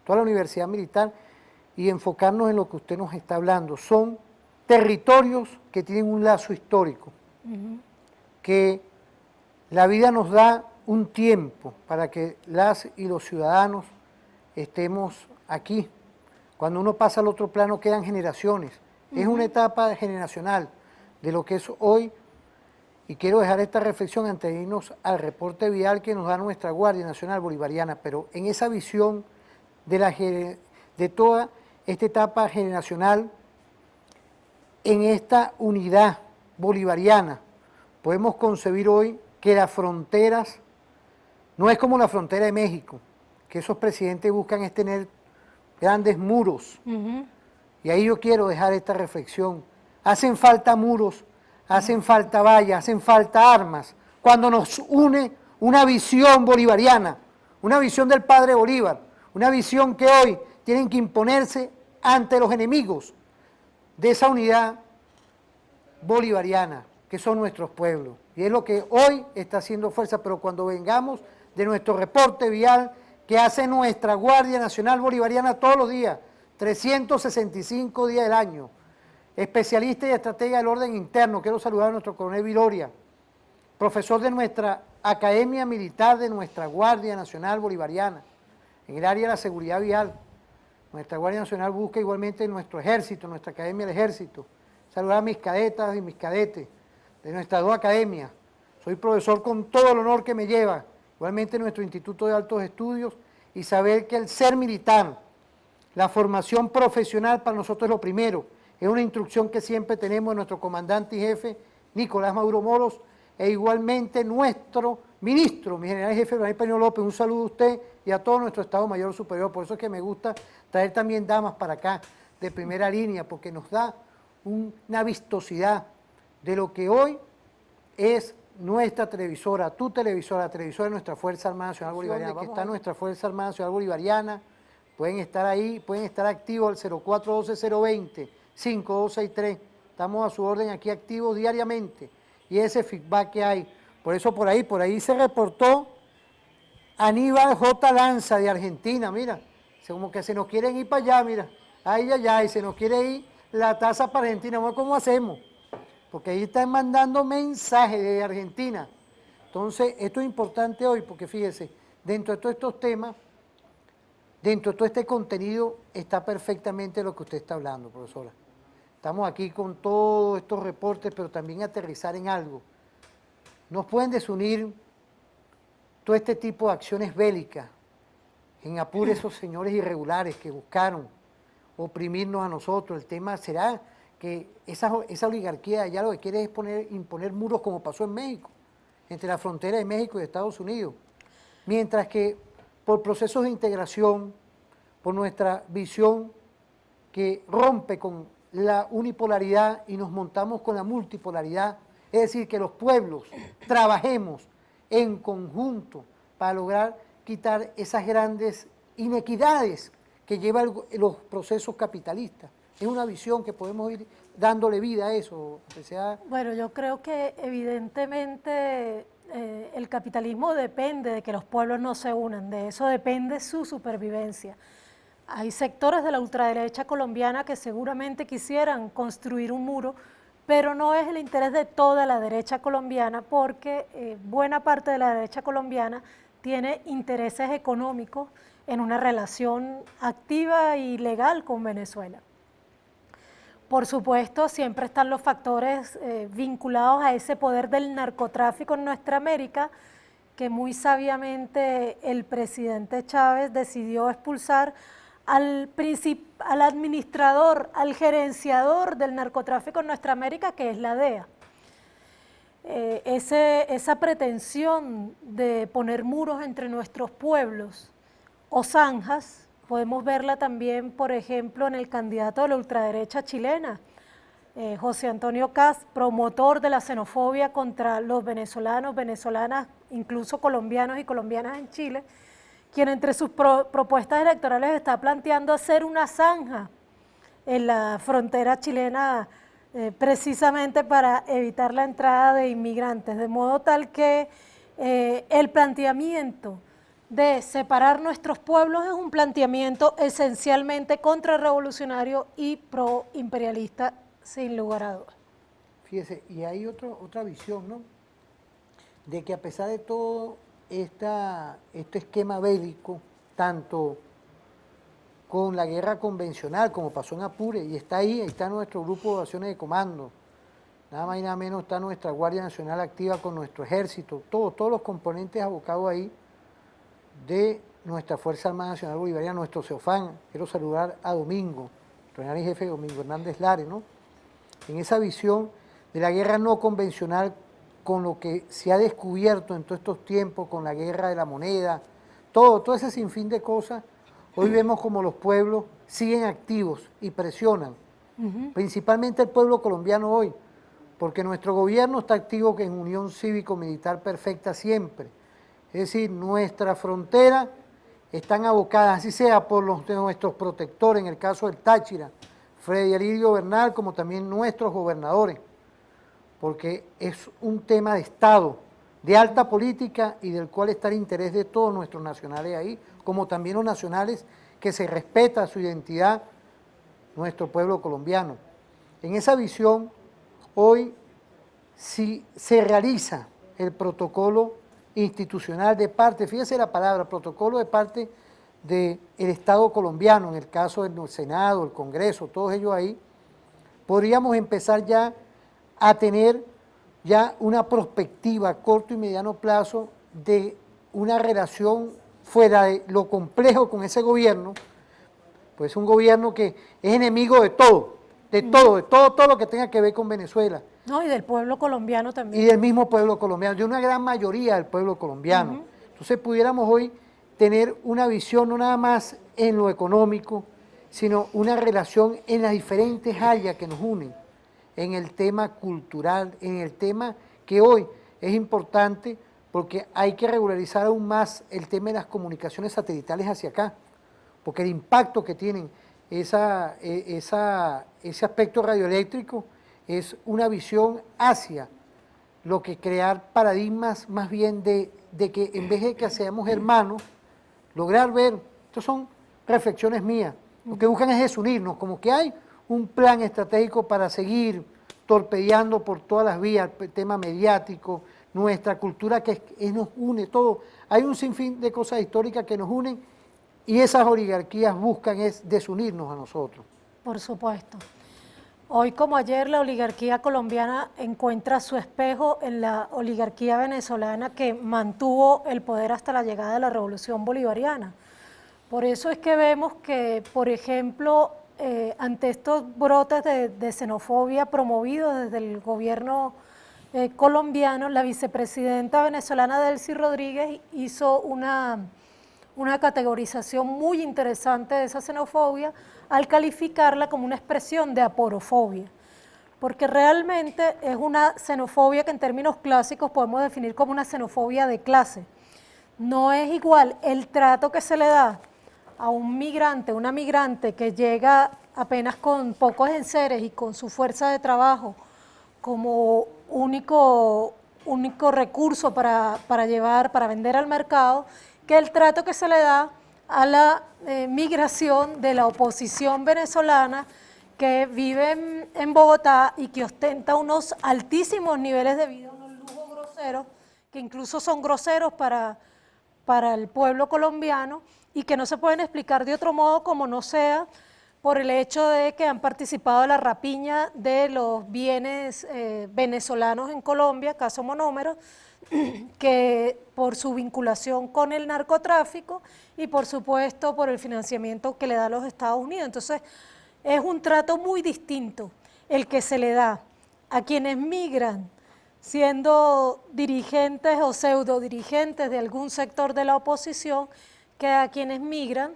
A: toda la Universidad Militar, y enfocarnos en lo que usted nos está hablando. Son territorios que tienen un lazo histórico, que la vida nos da un tiempo para que las y los ciudadanos estemos aquí. Cuando uno pasa al otro plano quedan generaciones. Es una etapa generacional de lo que es hoy. Y quiero dejar esta reflexión antes de irnos al reporte vial que nos da nuestra Guardia Nacional Bolivariana, pero en esa visión de toda esta etapa generacional, en esta unidad bolivariana, podemos concebir hoy que las fronteras no es como la frontera de México, que esos presidentes buscan es tener grandes muros. Y ahí yo quiero dejar esta reflexión. Hacen falta muros, hacen falta vallas, hacen falta armas, cuando nos une una visión bolivariana, una visión del padre Bolívar, una visión que hoy tienen que imponerse ante los enemigos de esa unidad bolivariana, que son nuestros pueblos. Y es lo que hoy está haciendo fuerza, pero cuando vengamos de nuestro reporte vial que hace nuestra Guardia Nacional Bolivariana todos los días, 365 días del año, especialista y estratega del orden interno, quiero saludar a nuestro coronel Viloria, profesor de nuestra Academia Militar de nuestra Guardia Nacional Bolivariana, en el área de la seguridad vial. Nuestra Guardia Nacional busca igualmente nuestro ejército, nuestra Academia del Ejército. Saludar a mis cadetas y mis cadetes de nuestras dos academias. Soy profesor con todo el honor que me lleva, igualmente nuestro Instituto de Altos Estudios, y saber que el ser militar, la formación profesional para nosotros es lo primero. Es una instrucción que siempre tenemos de nuestro comandante y jefe, Nicolás Maduro Moros, e igualmente nuestro ministro, mi general jefe, Vladimir Peña López. Un saludo a usted y a todo nuestro Estado Mayor Superior. Por eso es que me gusta traer también damas para acá, de primera línea, porque nos da una vistosidad de lo que hoy es nuestra televisora, tu televisora, la televisora de nuestra Fuerza Armada Nacional Bolivariana, que está nuestra Fuerza Armada Nacional Bolivariana. Pueden estar ahí, pueden estar activos al 0412-020-5263. Estamos a su orden aquí activos diariamente y ese feedback que hay. Por eso por ahí se reportó Aníbal J. Lanza de Argentina, mira, como que se nos quieren ir para allá, mira, y se nos quiere ir la tasa para Argentina. Bueno, ¿cómo hacemos? Porque ahí están mandando mensajes de Argentina. Entonces, esto es importante hoy, porque fíjese, dentro de todos estos temas, dentro de todo este contenido, está perfectamente lo que usted está hablando, profesora. Estamos aquí con todos estos reportes, pero también aterrizar en algo. Nos pueden desunir todo este tipo de acciones bélicas, en apuro esos señores irregulares que buscaron oprimirnos a nosotros. El tema será que esa oligarquía ya lo que quiere es imponer muros como pasó en México, entre la frontera de México y Estados Unidos. Mientras que por procesos de integración, por nuestra visión que rompe con la unipolaridad y nos montamos con la multipolaridad, es decir, que los pueblos trabajemos en conjunto para lograr quitar esas grandes inequidades que llevan los procesos capitalistas. Es una visión que podemos ir dándole vida a eso.
B: Bueno, yo creo que evidentemente el capitalismo depende de que los pueblos no se unan, de eso depende su supervivencia. Hay sectores de la ultraderecha colombiana que seguramente quisieran construir un muro, pero no es el interés de toda la derecha colombiana, porque buena parte de la derecha colombiana tiene intereses económicos en una relación activa y legal con Venezuela. Por supuesto, siempre están los factores vinculados a ese poder del narcotráfico en nuestra América, que muy sabiamente el presidente Chávez decidió expulsar al administrador, al gerenciador del narcotráfico en nuestra América, que es la DEA. Esa pretensión de poner muros entre nuestros pueblos o zanjas, podemos verla también, por ejemplo, en el candidato de la ultraderecha chilena, José Antonio Kast, promotor de la xenofobia contra los venezolanos, venezolanas, incluso colombianos y colombianas en Chile, quien entre sus propuestas electorales está planteando hacer una zanja en la frontera chilena precisamente para evitar la entrada de inmigrantes, de modo tal que el planteamiento de separar nuestros pueblos es un planteamiento esencialmente contrarrevolucionario y proimperialista, sin lugar a dudas.
A: Fíjese, y hay otra visión, ¿no? De que a pesar de todo este esquema bélico, tanto con la guerra convencional como pasó en Apure, y ahí está nuestro grupo de acciones de comando, nada más y nada menos está nuestra Guardia Nacional activa con nuestro ejército, todos los componentes abocados ahí de nuestra Fuerza Armada Nacional Bolivariana, nuestro CEOFAN. Quiero saludar a Domingo, general y jefe Domingo Hernández Lares, ¿no? En esa visión de la guerra no convencional con lo que se ha descubierto en todos estos tiempos, con la guerra de la moneda, todo ese sinfín de cosas, hoy vemos como los pueblos siguen activos y presionan, principalmente el pueblo colombiano hoy, porque nuestro gobierno está activo en unión cívico-militar perfecta siempre. Es decir, nuestras fronteras están abocadas, así sea por nuestros protectores, en el caso del Táchira, Freddy Alirio Bernal, como también nuestros gobernadores, porque es un tema de Estado, de alta política y del cual está el interés de todos nuestros nacionales ahí, como también los nacionales que se respeta su identidad, nuestro pueblo colombiano. En esa visión, hoy, si se realiza el protocolo institucional de parte, fíjese la palabra, protocolo de parte del Estado colombiano, en el caso del Senado, el Congreso, todos ellos ahí, podríamos empezar ya a tener ya una perspectiva a corto y mediano plazo de una relación fuera de lo complejo con ese gobierno, pues un gobierno que es enemigo de todo lo que tenga que ver con Venezuela.
B: No, y del pueblo colombiano también.
A: Y del mismo pueblo colombiano, de una gran mayoría del pueblo colombiano. Entonces pudiéramos hoy tener una visión no nada más en lo económico, sino una relación en las diferentes áreas que nos unen, en el tema cultural, en el tema que hoy es importante porque hay que regularizar aún más el tema de las comunicaciones satelitales hacia acá, porque el impacto que tienen ese aspecto radioeléctrico es una visión hacia lo que crear paradigmas más bien de que en vez de que seamos hermanos, lograr ver, estas son reflexiones mías, lo que buscan es desunirnos, como que hay un plan estratégico para seguir torpedeando por todas las vías el tema mediático, nuestra cultura que nos une todo. Hay un sinfín de cosas históricas que nos unen y esas oligarquías buscan es desunirnos a nosotros.
B: Por supuesto. Hoy como ayer la oligarquía colombiana encuentra su espejo en la oligarquía venezolana que mantuvo el poder hasta la llegada de la Revolución Bolivariana. Por eso es que vemos que, por ejemplo, ante estos brotes de xenofobia promovidos desde el gobierno colombiano, la vicepresidenta venezolana Delcy Rodríguez hizo una categorización muy interesante de esa xenofobia al calificarla como una expresión de aporofobia, porque realmente es una xenofobia que en términos clásicos podemos definir como una xenofobia de clase. No es igual el trato que se le da a un migrante, una migrante que llega apenas con pocos enseres y con su fuerza de trabajo como único recurso para vender al mercado, que el trato que se le da a la migración de la oposición venezolana que vive en Bogotá y que ostenta unos altísimos niveles de vida, unos lujos groseros, que incluso son groseros para el pueblo colombiano y que no se pueden explicar de otro modo como no sea por el hecho de que han participado en la rapiña de los bienes venezolanos en Colombia, caso Monómero, que por su vinculación con el narcotráfico y por supuesto por el financiamiento que le da a los Estados Unidos. Entonces es un trato muy distinto el que se le da a quienes migran siendo dirigentes o pseudo dirigentes de algún sector de la oposición que a quienes migran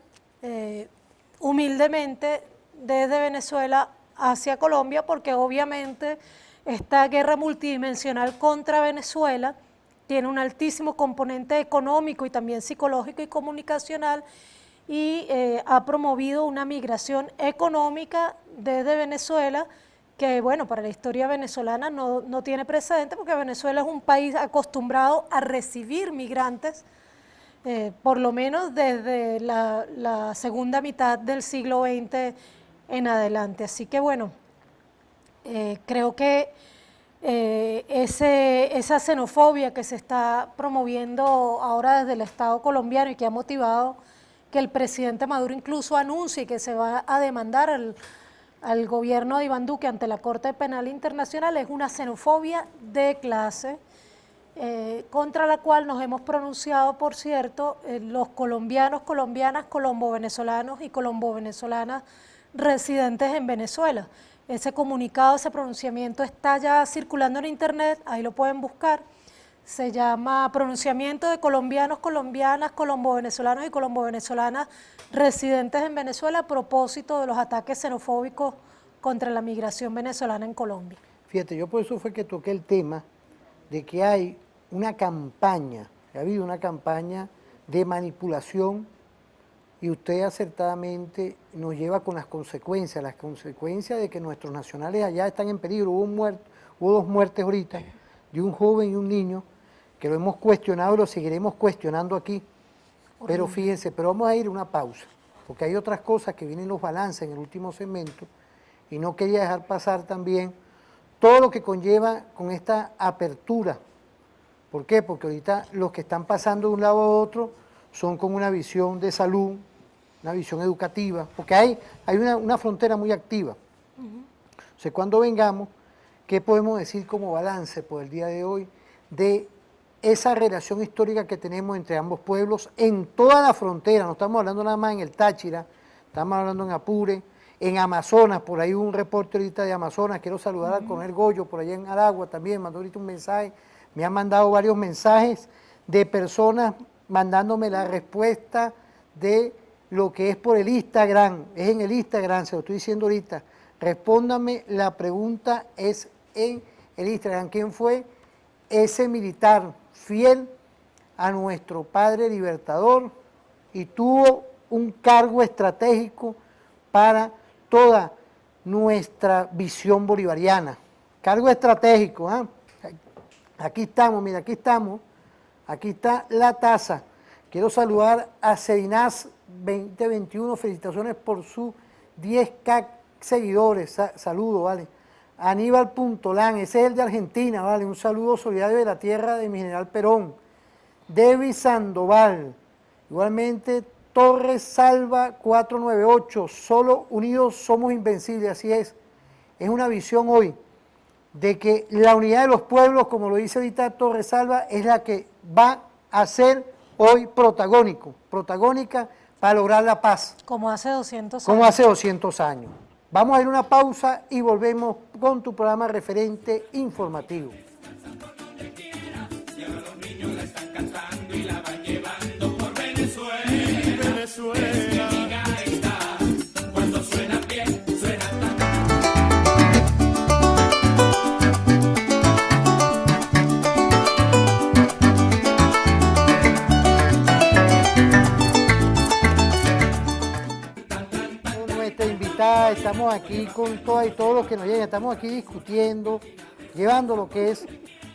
B: humildemente desde Venezuela hacia Colombia, porque obviamente esta guerra multidimensional contra Venezuela tiene un altísimo componente económico y también psicológico y comunicacional y ha promovido una migración económica desde Venezuela que, bueno, para la historia venezolana no tiene precedente porque Venezuela es un país acostumbrado a recibir migrantes, por lo menos desde la segunda mitad del siglo XX en adelante. Así que, bueno, creo que esa xenofobia que se está promoviendo ahora desde el Estado colombiano y que ha motivado que el presidente Maduro incluso anuncie que se va a demandar al gobierno de Iván Duque ante la Corte Penal Internacional es una xenofobia de clase contra la cual nos hemos pronunciado, por cierto, los colombianos, colombianas, colombo-venezolanos y colombo-venezolanas residentes en Venezuela, Ese comunicado, ese pronunciamiento está ya circulando en internet, ahí lo pueden buscar. Se llama Pronunciamiento de colombianos, colombianas, colombo-venezolanos y colombo-venezolanas residentes en Venezuela a propósito de los ataques xenofóbicos contra la migración venezolana en Colombia.
A: Fíjate, yo por eso fue que toqué el tema de que hay una campaña, ha habido una campaña de manipulación y usted acertadamente nos lleva con las consecuencias de que nuestros nacionales allá están en peligro. Hubo 2 muertes ahorita, de un joven y un niño, que lo hemos cuestionado y lo seguiremos cuestionando aquí. Pero fíjense, pero vamos a ir a una pausa, porque hay otras cosas que vienen los balances en el último segmento, y no quería dejar pasar también todo lo que conlleva con esta apertura. ¿Por qué? Porque ahorita los que están pasando de un lado a otro son con una visión de salud, una visión educativa, porque hay una frontera muy activa. Entonces, cuando vengamos, ¿qué podemos decir como balance por el día de hoy de esa relación histórica que tenemos entre ambos pueblos en toda la frontera? No estamos hablando nada más en el Táchira, estamos hablando en Apure, en Amazonas, por ahí un reporte ahorita de Amazonas, quiero saludar al coronel Goyo, por allá en Aragua también, mandó ahorita un mensaje, me han mandado varios mensajes de personas mandándome la respuesta de lo que es por el Instagram, es en el Instagram, se lo estoy diciendo ahorita, respóndame, la pregunta es en el Instagram, ¿quién fue ese militar fiel a nuestro padre libertador y tuvo un cargo estratégico para toda nuestra visión bolivariana? Cargo estratégico, ¿eh? Aquí estamos, mira, aquí estamos, aquí está la taza. Quiero saludar a Sedinaz 2021, felicitaciones por sus 10K seguidores, saludo, ¿vale? Aníbal Puntolán, ese es el de Argentina, ¿vale? Un saludo solidario de la tierra de mi general Perón. David Sandoval, igualmente Torres Salva 498, solo unidos somos invencibles, así es. Es una visión hoy de que la unidad de los pueblos, como lo dice ahorita Torres Salva, es la que va a ser hoy protagónica para lograr la paz.
B: Como hace 200 años.
A: Como hace 200 años. Vamos a ir a una pausa y volvemos con tu programa referente informativo. Estamos aquí con todas y todos los que nos llegan, estamos aquí discutiendo, llevando lo que es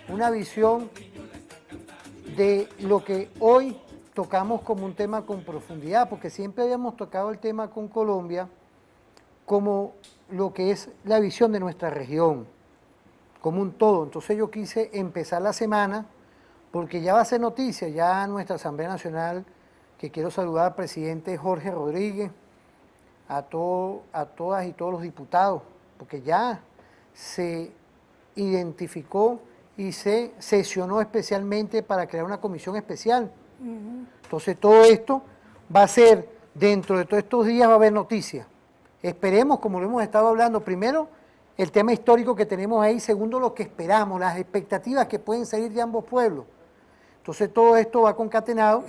A: una visión de lo que hoy tocamos como un tema con profundidad, porque siempre habíamos tocado el tema con Colombia como lo que es la visión de nuestra región, como un todo. Entonces yo quise empezar la semana, porque ya va a ser noticia, ya nuestra Asamblea Nacional, que quiero saludar al presidente Jorge Rodríguez, a todas y todos los diputados, porque ya se identificó y se sesionó especialmente para crear una comisión especial. Entonces todo esto va a ser, dentro de todos estos días va a haber noticias. Esperemos, como lo hemos estado hablando, primero el tema histórico que tenemos ahí, segundo lo que esperamos, las expectativas que pueden salir de ambos pueblos. Entonces todo esto va concatenado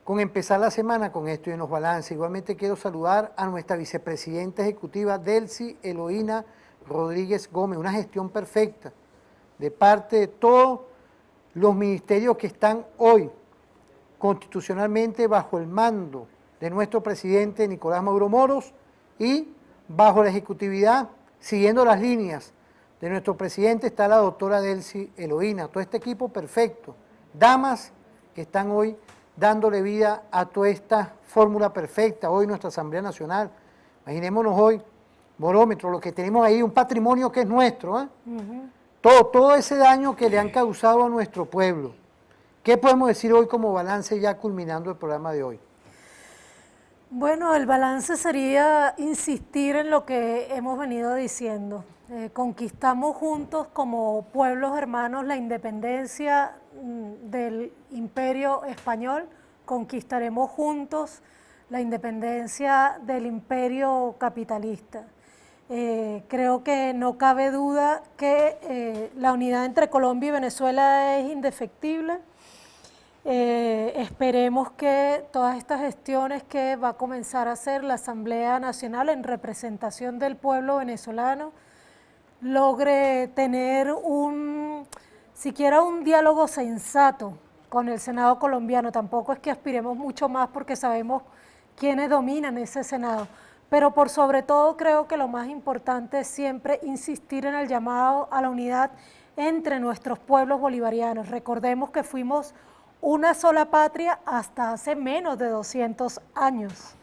A: con empezar la semana con esto y en los balances. Igualmente quiero saludar a nuestra vicepresidenta ejecutiva Delcy Eloína Rodríguez Gómez, una gestión perfecta de parte de todos los ministerios que están hoy constitucionalmente bajo el mando de nuestro presidente Nicolás Maduro Moros y bajo la ejecutividad, siguiendo las líneas de nuestro presidente, está la doctora Delcy Eloína, todo este equipo perfecto, damas que están hoy dándole vida a toda esta fórmula perfecta, hoy nuestra Asamblea Nacional. Imaginémonos hoy, Morómetro, lo que tenemos ahí, un patrimonio que es nuestro, ¿eh? Todo ese daño que le han causado a nuestro pueblo. ¿Qué podemos decir hoy como balance ya culminando el programa de hoy?
B: Bueno, el balance sería insistir en lo que hemos venido diciendo. Conquistamos juntos como pueblos hermanos la independencia del imperio español, conquistaremos juntos la independencia del imperio capitalista. Creo que no cabe duda que la unidad entre Colombia y Venezuela es indefectible. Esperemos que todas estas gestiones que va a comenzar a hacer la Asamblea Nacional en representación del pueblo venezolano logre tener siquiera un diálogo sensato con el Senado colombiano. Tampoco es que aspiremos mucho más porque sabemos quiénes dominan ese Senado, pero por sobre todo creo que lo más importante es siempre insistir en el llamado a la unidad entre nuestros pueblos bolivarianos. Recordemos que fuimos una sola patria hasta hace menos de 200 años.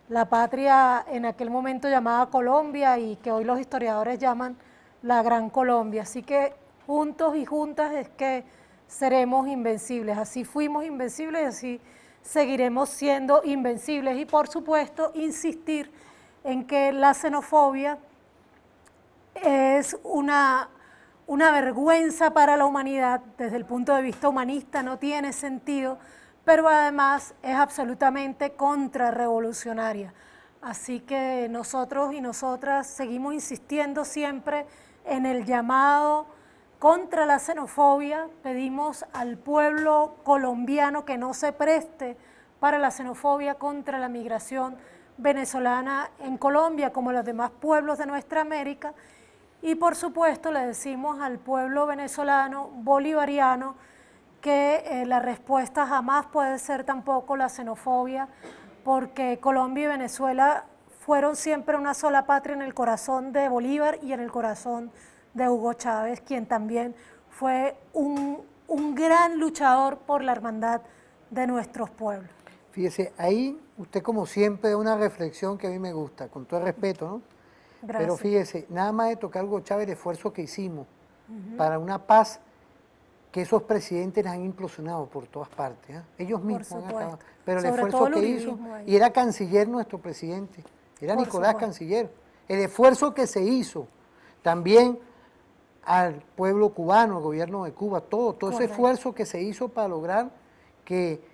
B: La patria en aquel momento llamada Colombia y que hoy los historiadores llaman la Gran Colombia. Así que juntos y juntas es que seremos invencibles. Así fuimos invencibles y así seguiremos siendo invencibles. Y por supuesto insistir en que la xenofobia es una vergüenza para la humanidad, desde el punto de vista humanista no tiene sentido, pero además es absolutamente contrarrevolucionaria. Así que nosotros y nosotras seguimos insistiendo siempre en el llamado contra la xenofobia. Pedimos al pueblo colombiano que no se preste para la xenofobia contra la migración venezolana en Colombia, como los demás pueblos de nuestra América. Y por supuesto le decimos al pueblo venezolano, bolivariano, que la respuesta jamás puede ser tampoco la xenofobia, porque Colombia y Venezuela fueron siempre una sola patria en el corazón de Bolívar y en el corazón de Hugo Chávez, quien también fue un gran luchador por la hermandad de nuestros pueblos.
A: Fíjese, ahí usted como siempre da una reflexión que a mí me gusta, con todo el respeto, ¿no?
B: Gracias.
A: Pero fíjese, nada más de tocar Hugo Chávez, el esfuerzo que hicimos para una paz que esos presidentes han implosionado por todas partes, ¿eh? Ellos mismos han acabado. Pero el esfuerzo que hizo, y era canciller nuestro presidente, era Nicolás canciller, el esfuerzo que se hizo también al pueblo cubano, al gobierno de Cuba, todo ese esfuerzo que se hizo para lograr que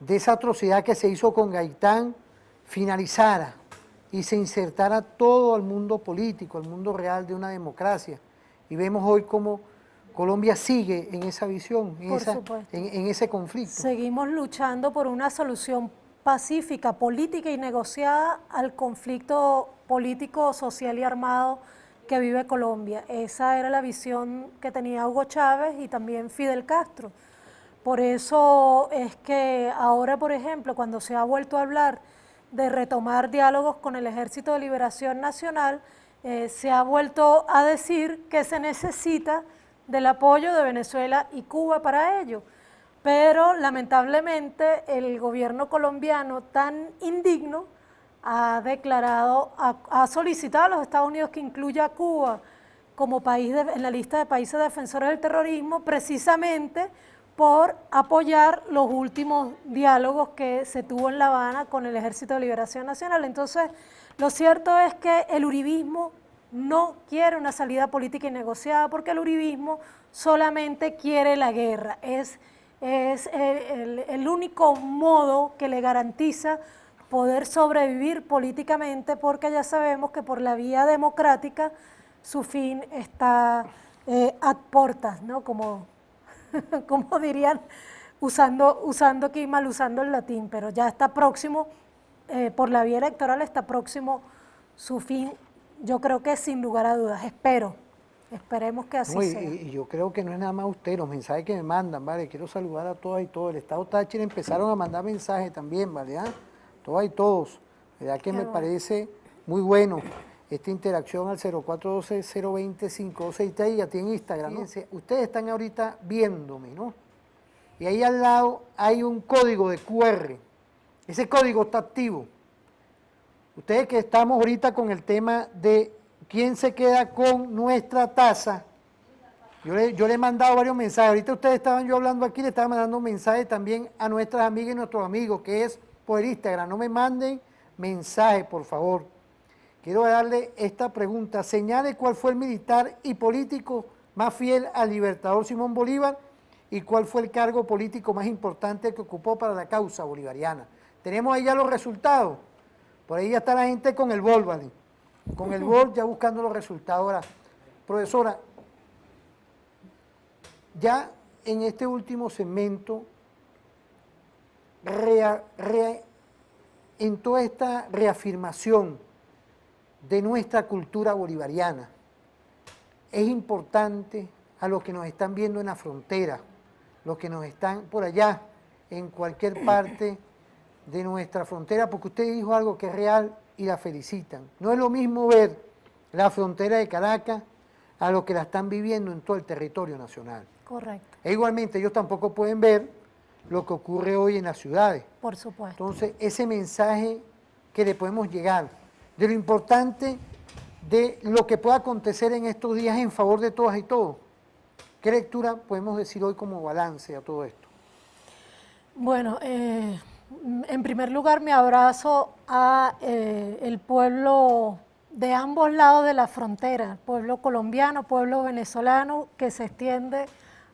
A: de esa atrocidad que se hizo con Gaitán finalizara y se insertara todo al mundo político, al mundo real de una democracia. Y vemos hoy cómo Colombia sigue en esa visión, en ese conflicto.
B: Seguimos luchando por una solución pacífica, política y negociada al conflicto político, social y armado que vive Colombia. Esa era la visión que tenía Hugo Chávez y también Fidel Castro. Por eso es que ahora, por ejemplo, cuando se ha vuelto a hablar de retomar diálogos con el Ejército de Liberación Nacional, se ha vuelto a decir que se necesita del apoyo de Venezuela y Cuba para ello. Pero lamentablemente el gobierno colombiano, tan indigno, ha declarado, ha solicitado a los Estados Unidos que incluya a Cuba como país en la lista de países defensores del terrorismo, precisamente por apoyar los últimos diálogos que se tuvo en La Habana con el Ejército de Liberación Nacional. Entonces, lo cierto es que el uribismo no quiere una salida política y negociada, porque el uribismo solamente quiere la guerra. Es el único modo que le garantiza poder sobrevivir políticamente, porque ya sabemos que por la vía democrática su fin está a portas, ¿no? Como dirían, usando aquí mal usando el latín, pero ya está próximo, por la vía electoral está próximo su fin, yo creo que sin lugar a dudas, esperemos que así sea.
A: Y yo creo que no es nada más usted, los mensajes que me mandan, ¿vale? Quiero saludar a todas y todos, el Estado Táchira empezaron a mandar mensajes también, ¿vale? Todas y todos, ¿verdad? Que me parece muy bueno esta interacción al 0412-020-5263 y a ti en Instagram, ¿no? Fíjense, ustedes están ahorita viéndome, ¿no? Y ahí al lado hay un código de QR, ese código está activo. Ustedes que estamos ahorita con el tema de quién se queda con nuestra taza, yo le he mandado varios mensajes, ahorita ustedes estaban yo hablando aquí, le estaba mandando mensajes también a nuestras amigas y nuestros amigos, que es por Instagram, no me manden mensajes, por favor. Quiero darle esta pregunta, señale cuál fue el militar y político más fiel al libertador Simón Bolívar y cuál fue el cargo político más importante que ocupó para la causa bolivariana. Tenemos ahí ya los resultados, por ahí ya está la gente con el Volkswagen. con el BOL ya buscando los resultados. Ahora, profesora, ya en este último segmento, en toda esta reafirmación de nuestra cultura bolivariana, es importante a los que nos están viendo en la frontera, los que nos están por allá, en cualquier parte de nuestra frontera, porque usted dijo algo que es real y la felicitan. No es lo mismo ver la frontera de Caracas a los que la están viviendo en todo el territorio nacional.
B: Correcto.
A: E igualmente ellos tampoco pueden ver lo que ocurre hoy en las ciudades.
B: Por supuesto.
A: Entonces, ese mensaje que le podemos llegar, de lo importante de lo que pueda acontecer en estos días en favor de todas y todos. ¿Qué lectura podemos decir hoy como balance a todo esto?
B: Bueno, en primer lugar me abrazo a el pueblo de ambos lados de la frontera, el pueblo colombiano, pueblo venezolano, que se extiende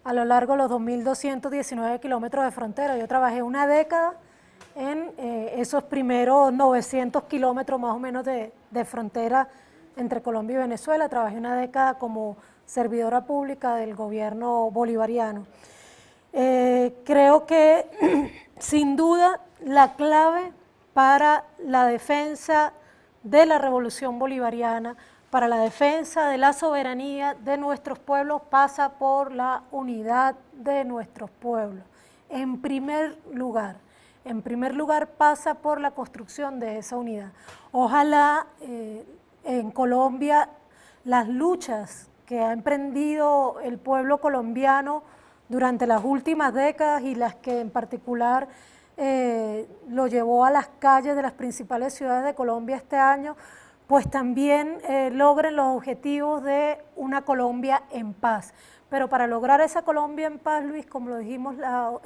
B: a lo largo de los 2.219 kilómetros de frontera. Yo trabajé una década en esos primeros 900 kilómetros más o menos de frontera entre Colombia y Venezuela. Trabajé una década como servidora pública del gobierno bolivariano. Creo que sin duda la clave para la defensa de la revolución bolivariana, para la defensa de la soberanía de nuestros pueblos pasa por la unidad de nuestros pueblos. En primer lugar pasa por la construcción de esa unidad. Ojalá en Colombia las luchas que ha emprendido el pueblo colombiano durante las últimas décadas y las que en particular lo llevó a las calles de las principales ciudades de Colombia este año, pues también logren los objetivos de una Colombia en paz. Pero para lograr esa Colombia en paz, Luis, como lo dijimos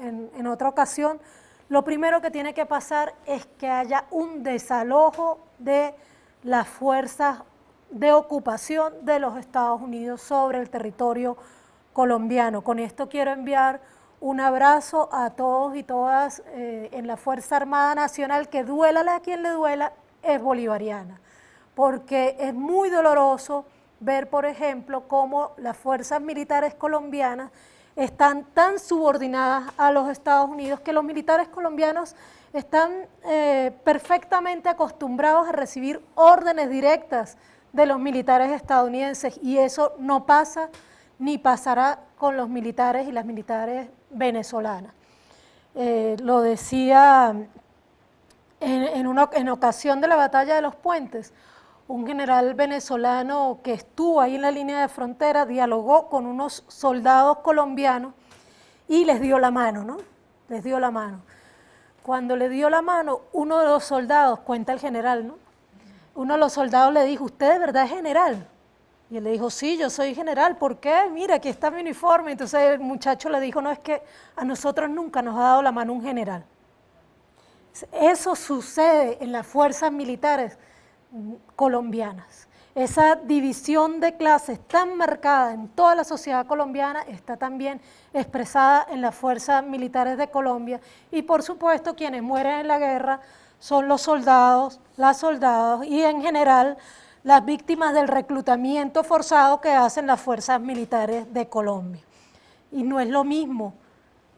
B: en otra ocasión, lo primero que tiene que pasar es que haya un desalojo de las fuerzas de ocupación de los Estados Unidos sobre el territorio colombiano. Con esto quiero enviar un abrazo a todos y todas en la Fuerza Armada Nacional, que duélale a quien le duela, es bolivariana, porque es muy doloroso ver, por ejemplo, cómo las fuerzas militares colombianas están tan subordinadas a los Estados Unidos que los militares colombianos están perfectamente acostumbrados a recibir órdenes directas de los militares estadounidenses, y eso no pasa ni pasará con los militares y las militares venezolanas. Lo decía en ocasión de la batalla de los Puentes, un general venezolano que estuvo ahí en la línea de frontera dialogó con unos soldados colombianos y les dio la mano, ¿no? Les dio la mano. Cuando le dio la mano, uno de los soldados, cuenta el general, ¿no? Uno de los soldados le dijo, ¿usted de verdad es general? Y él le dijo, sí, yo soy general. ¿Por qué? Mira, aquí está mi uniforme. Entonces el muchacho le dijo, no, es que a nosotros nunca nos ha dado la mano un general. Eso sucede en las fuerzas militares colombianas. Esa división de clases tan marcada en toda la sociedad colombiana está también expresada en las fuerzas militares de Colombia, y por supuesto quienes mueren en la guerra son los soldados, las soldadas y en general las víctimas del reclutamiento forzado que hacen las fuerzas militares de Colombia. Y no es lo mismo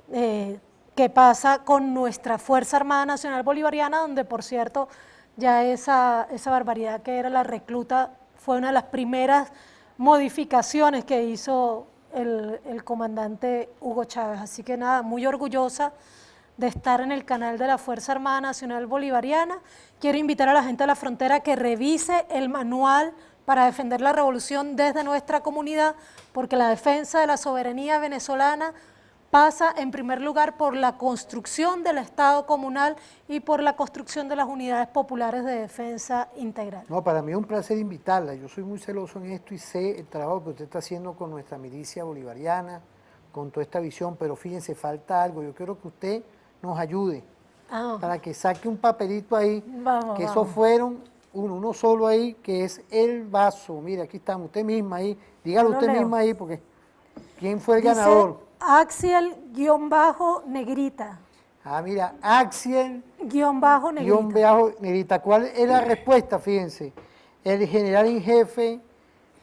B: que pasa con nuestra Fuerza Armada Nacional Bolivariana, donde por cierto ya esa barbaridad que era la recluta fue una de las primeras modificaciones que hizo el comandante Hugo Chávez. Así que nada, muy orgullosa de estar en el canal de la Fuerza Armada Nacional Bolivariana. Quiero invitar a la gente de la frontera a que revise el manual para defender la revolución desde nuestra comunidad, porque la defensa de la soberanía venezolana pasa en primer lugar por la construcción del Estado comunal y por la construcción de las unidades populares de defensa integral.
A: No, para mí es un placer invitarla. Yo soy muy celoso en esto y sé el trabajo que usted está haciendo con nuestra milicia bolivariana, con toda esta visión, pero fíjense, falta algo. Yo quiero que usted nos ayude para que saque un papelito ahí, que esos fueron uno solo ahí, que es el vaso. Mire, aquí estamos, usted misma ahí, dígalo usted misma ahí, porque ¿quién fue el ganador?
B: Axiel-Negrita.
A: Ah, mira, Axiel-Negrita.
B: Negrita.
A: ¿Cuál es la respuesta? Fíjense, el general en jefe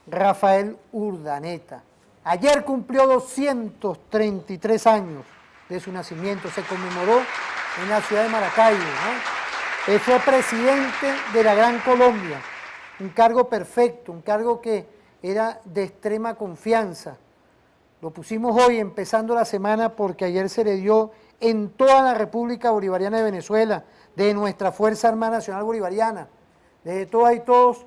A: Rafael Urdaneta. Ayer cumplió 233 años de su nacimiento, se conmemoró en la ciudad de Maracaibo, ¿no? Él fue presidente de la Gran Colombia, un cargo perfecto, un cargo que era de extrema confianza. Lo pusimos hoy empezando la semana porque ayer se le dio en toda la República Bolivariana de Venezuela, de nuestra Fuerza Armada Nacional Bolivariana, de todas y todos,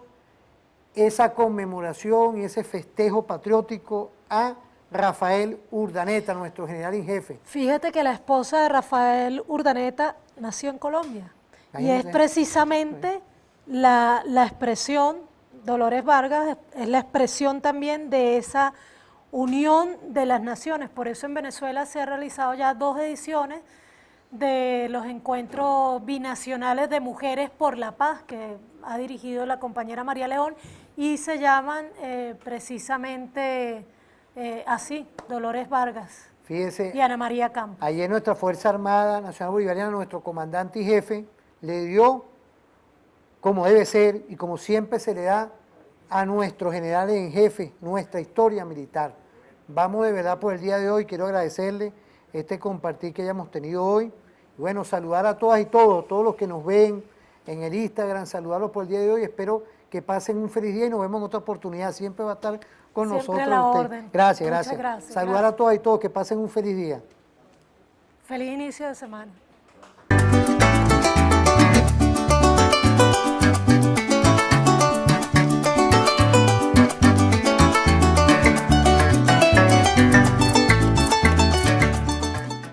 A: esa conmemoración y ese festejo patriótico a Rafael Urdaneta, nuestro general en jefe.
B: Fíjate que la esposa de Rafael Urdaneta nació en Colombia. Y es precisamente la expresión, Dolores Vargas, es la expresión también de esa unión de las naciones. Por eso en Venezuela se han realizado ya 2 ediciones de los encuentros binacionales de mujeres por la paz, que ha dirigido la compañera María León, y se llaman precisamente así, Dolores Vargas.
A: Fíjese,
B: y Ana María Campos.
A: Ayer nuestra Fuerza Armada Nacional Bolivariana, nuestro comandante y jefe, le dio, como debe ser y como siempre se le da a nuestros generales en jefe, nuestra historia militar. Vamos de verdad por el día de hoy, quiero agradecerle este compartir que hayamos tenido hoy. Y bueno, saludar a todas y todos los que nos ven en el Instagram, saludarlos por el día de hoy. Espero que pasen un feliz día y nos vemos en otra oportunidad. Siempre va a estar con
B: Siempre
A: nosotros
B: a la
A: usted.
B: orden.
A: Gracias,
B: Muchas
A: gracias.
B: gracias,
A: Saludar
B: gracias.
A: a todas y todos, que pasen un feliz día.
B: Feliz inicio de semana.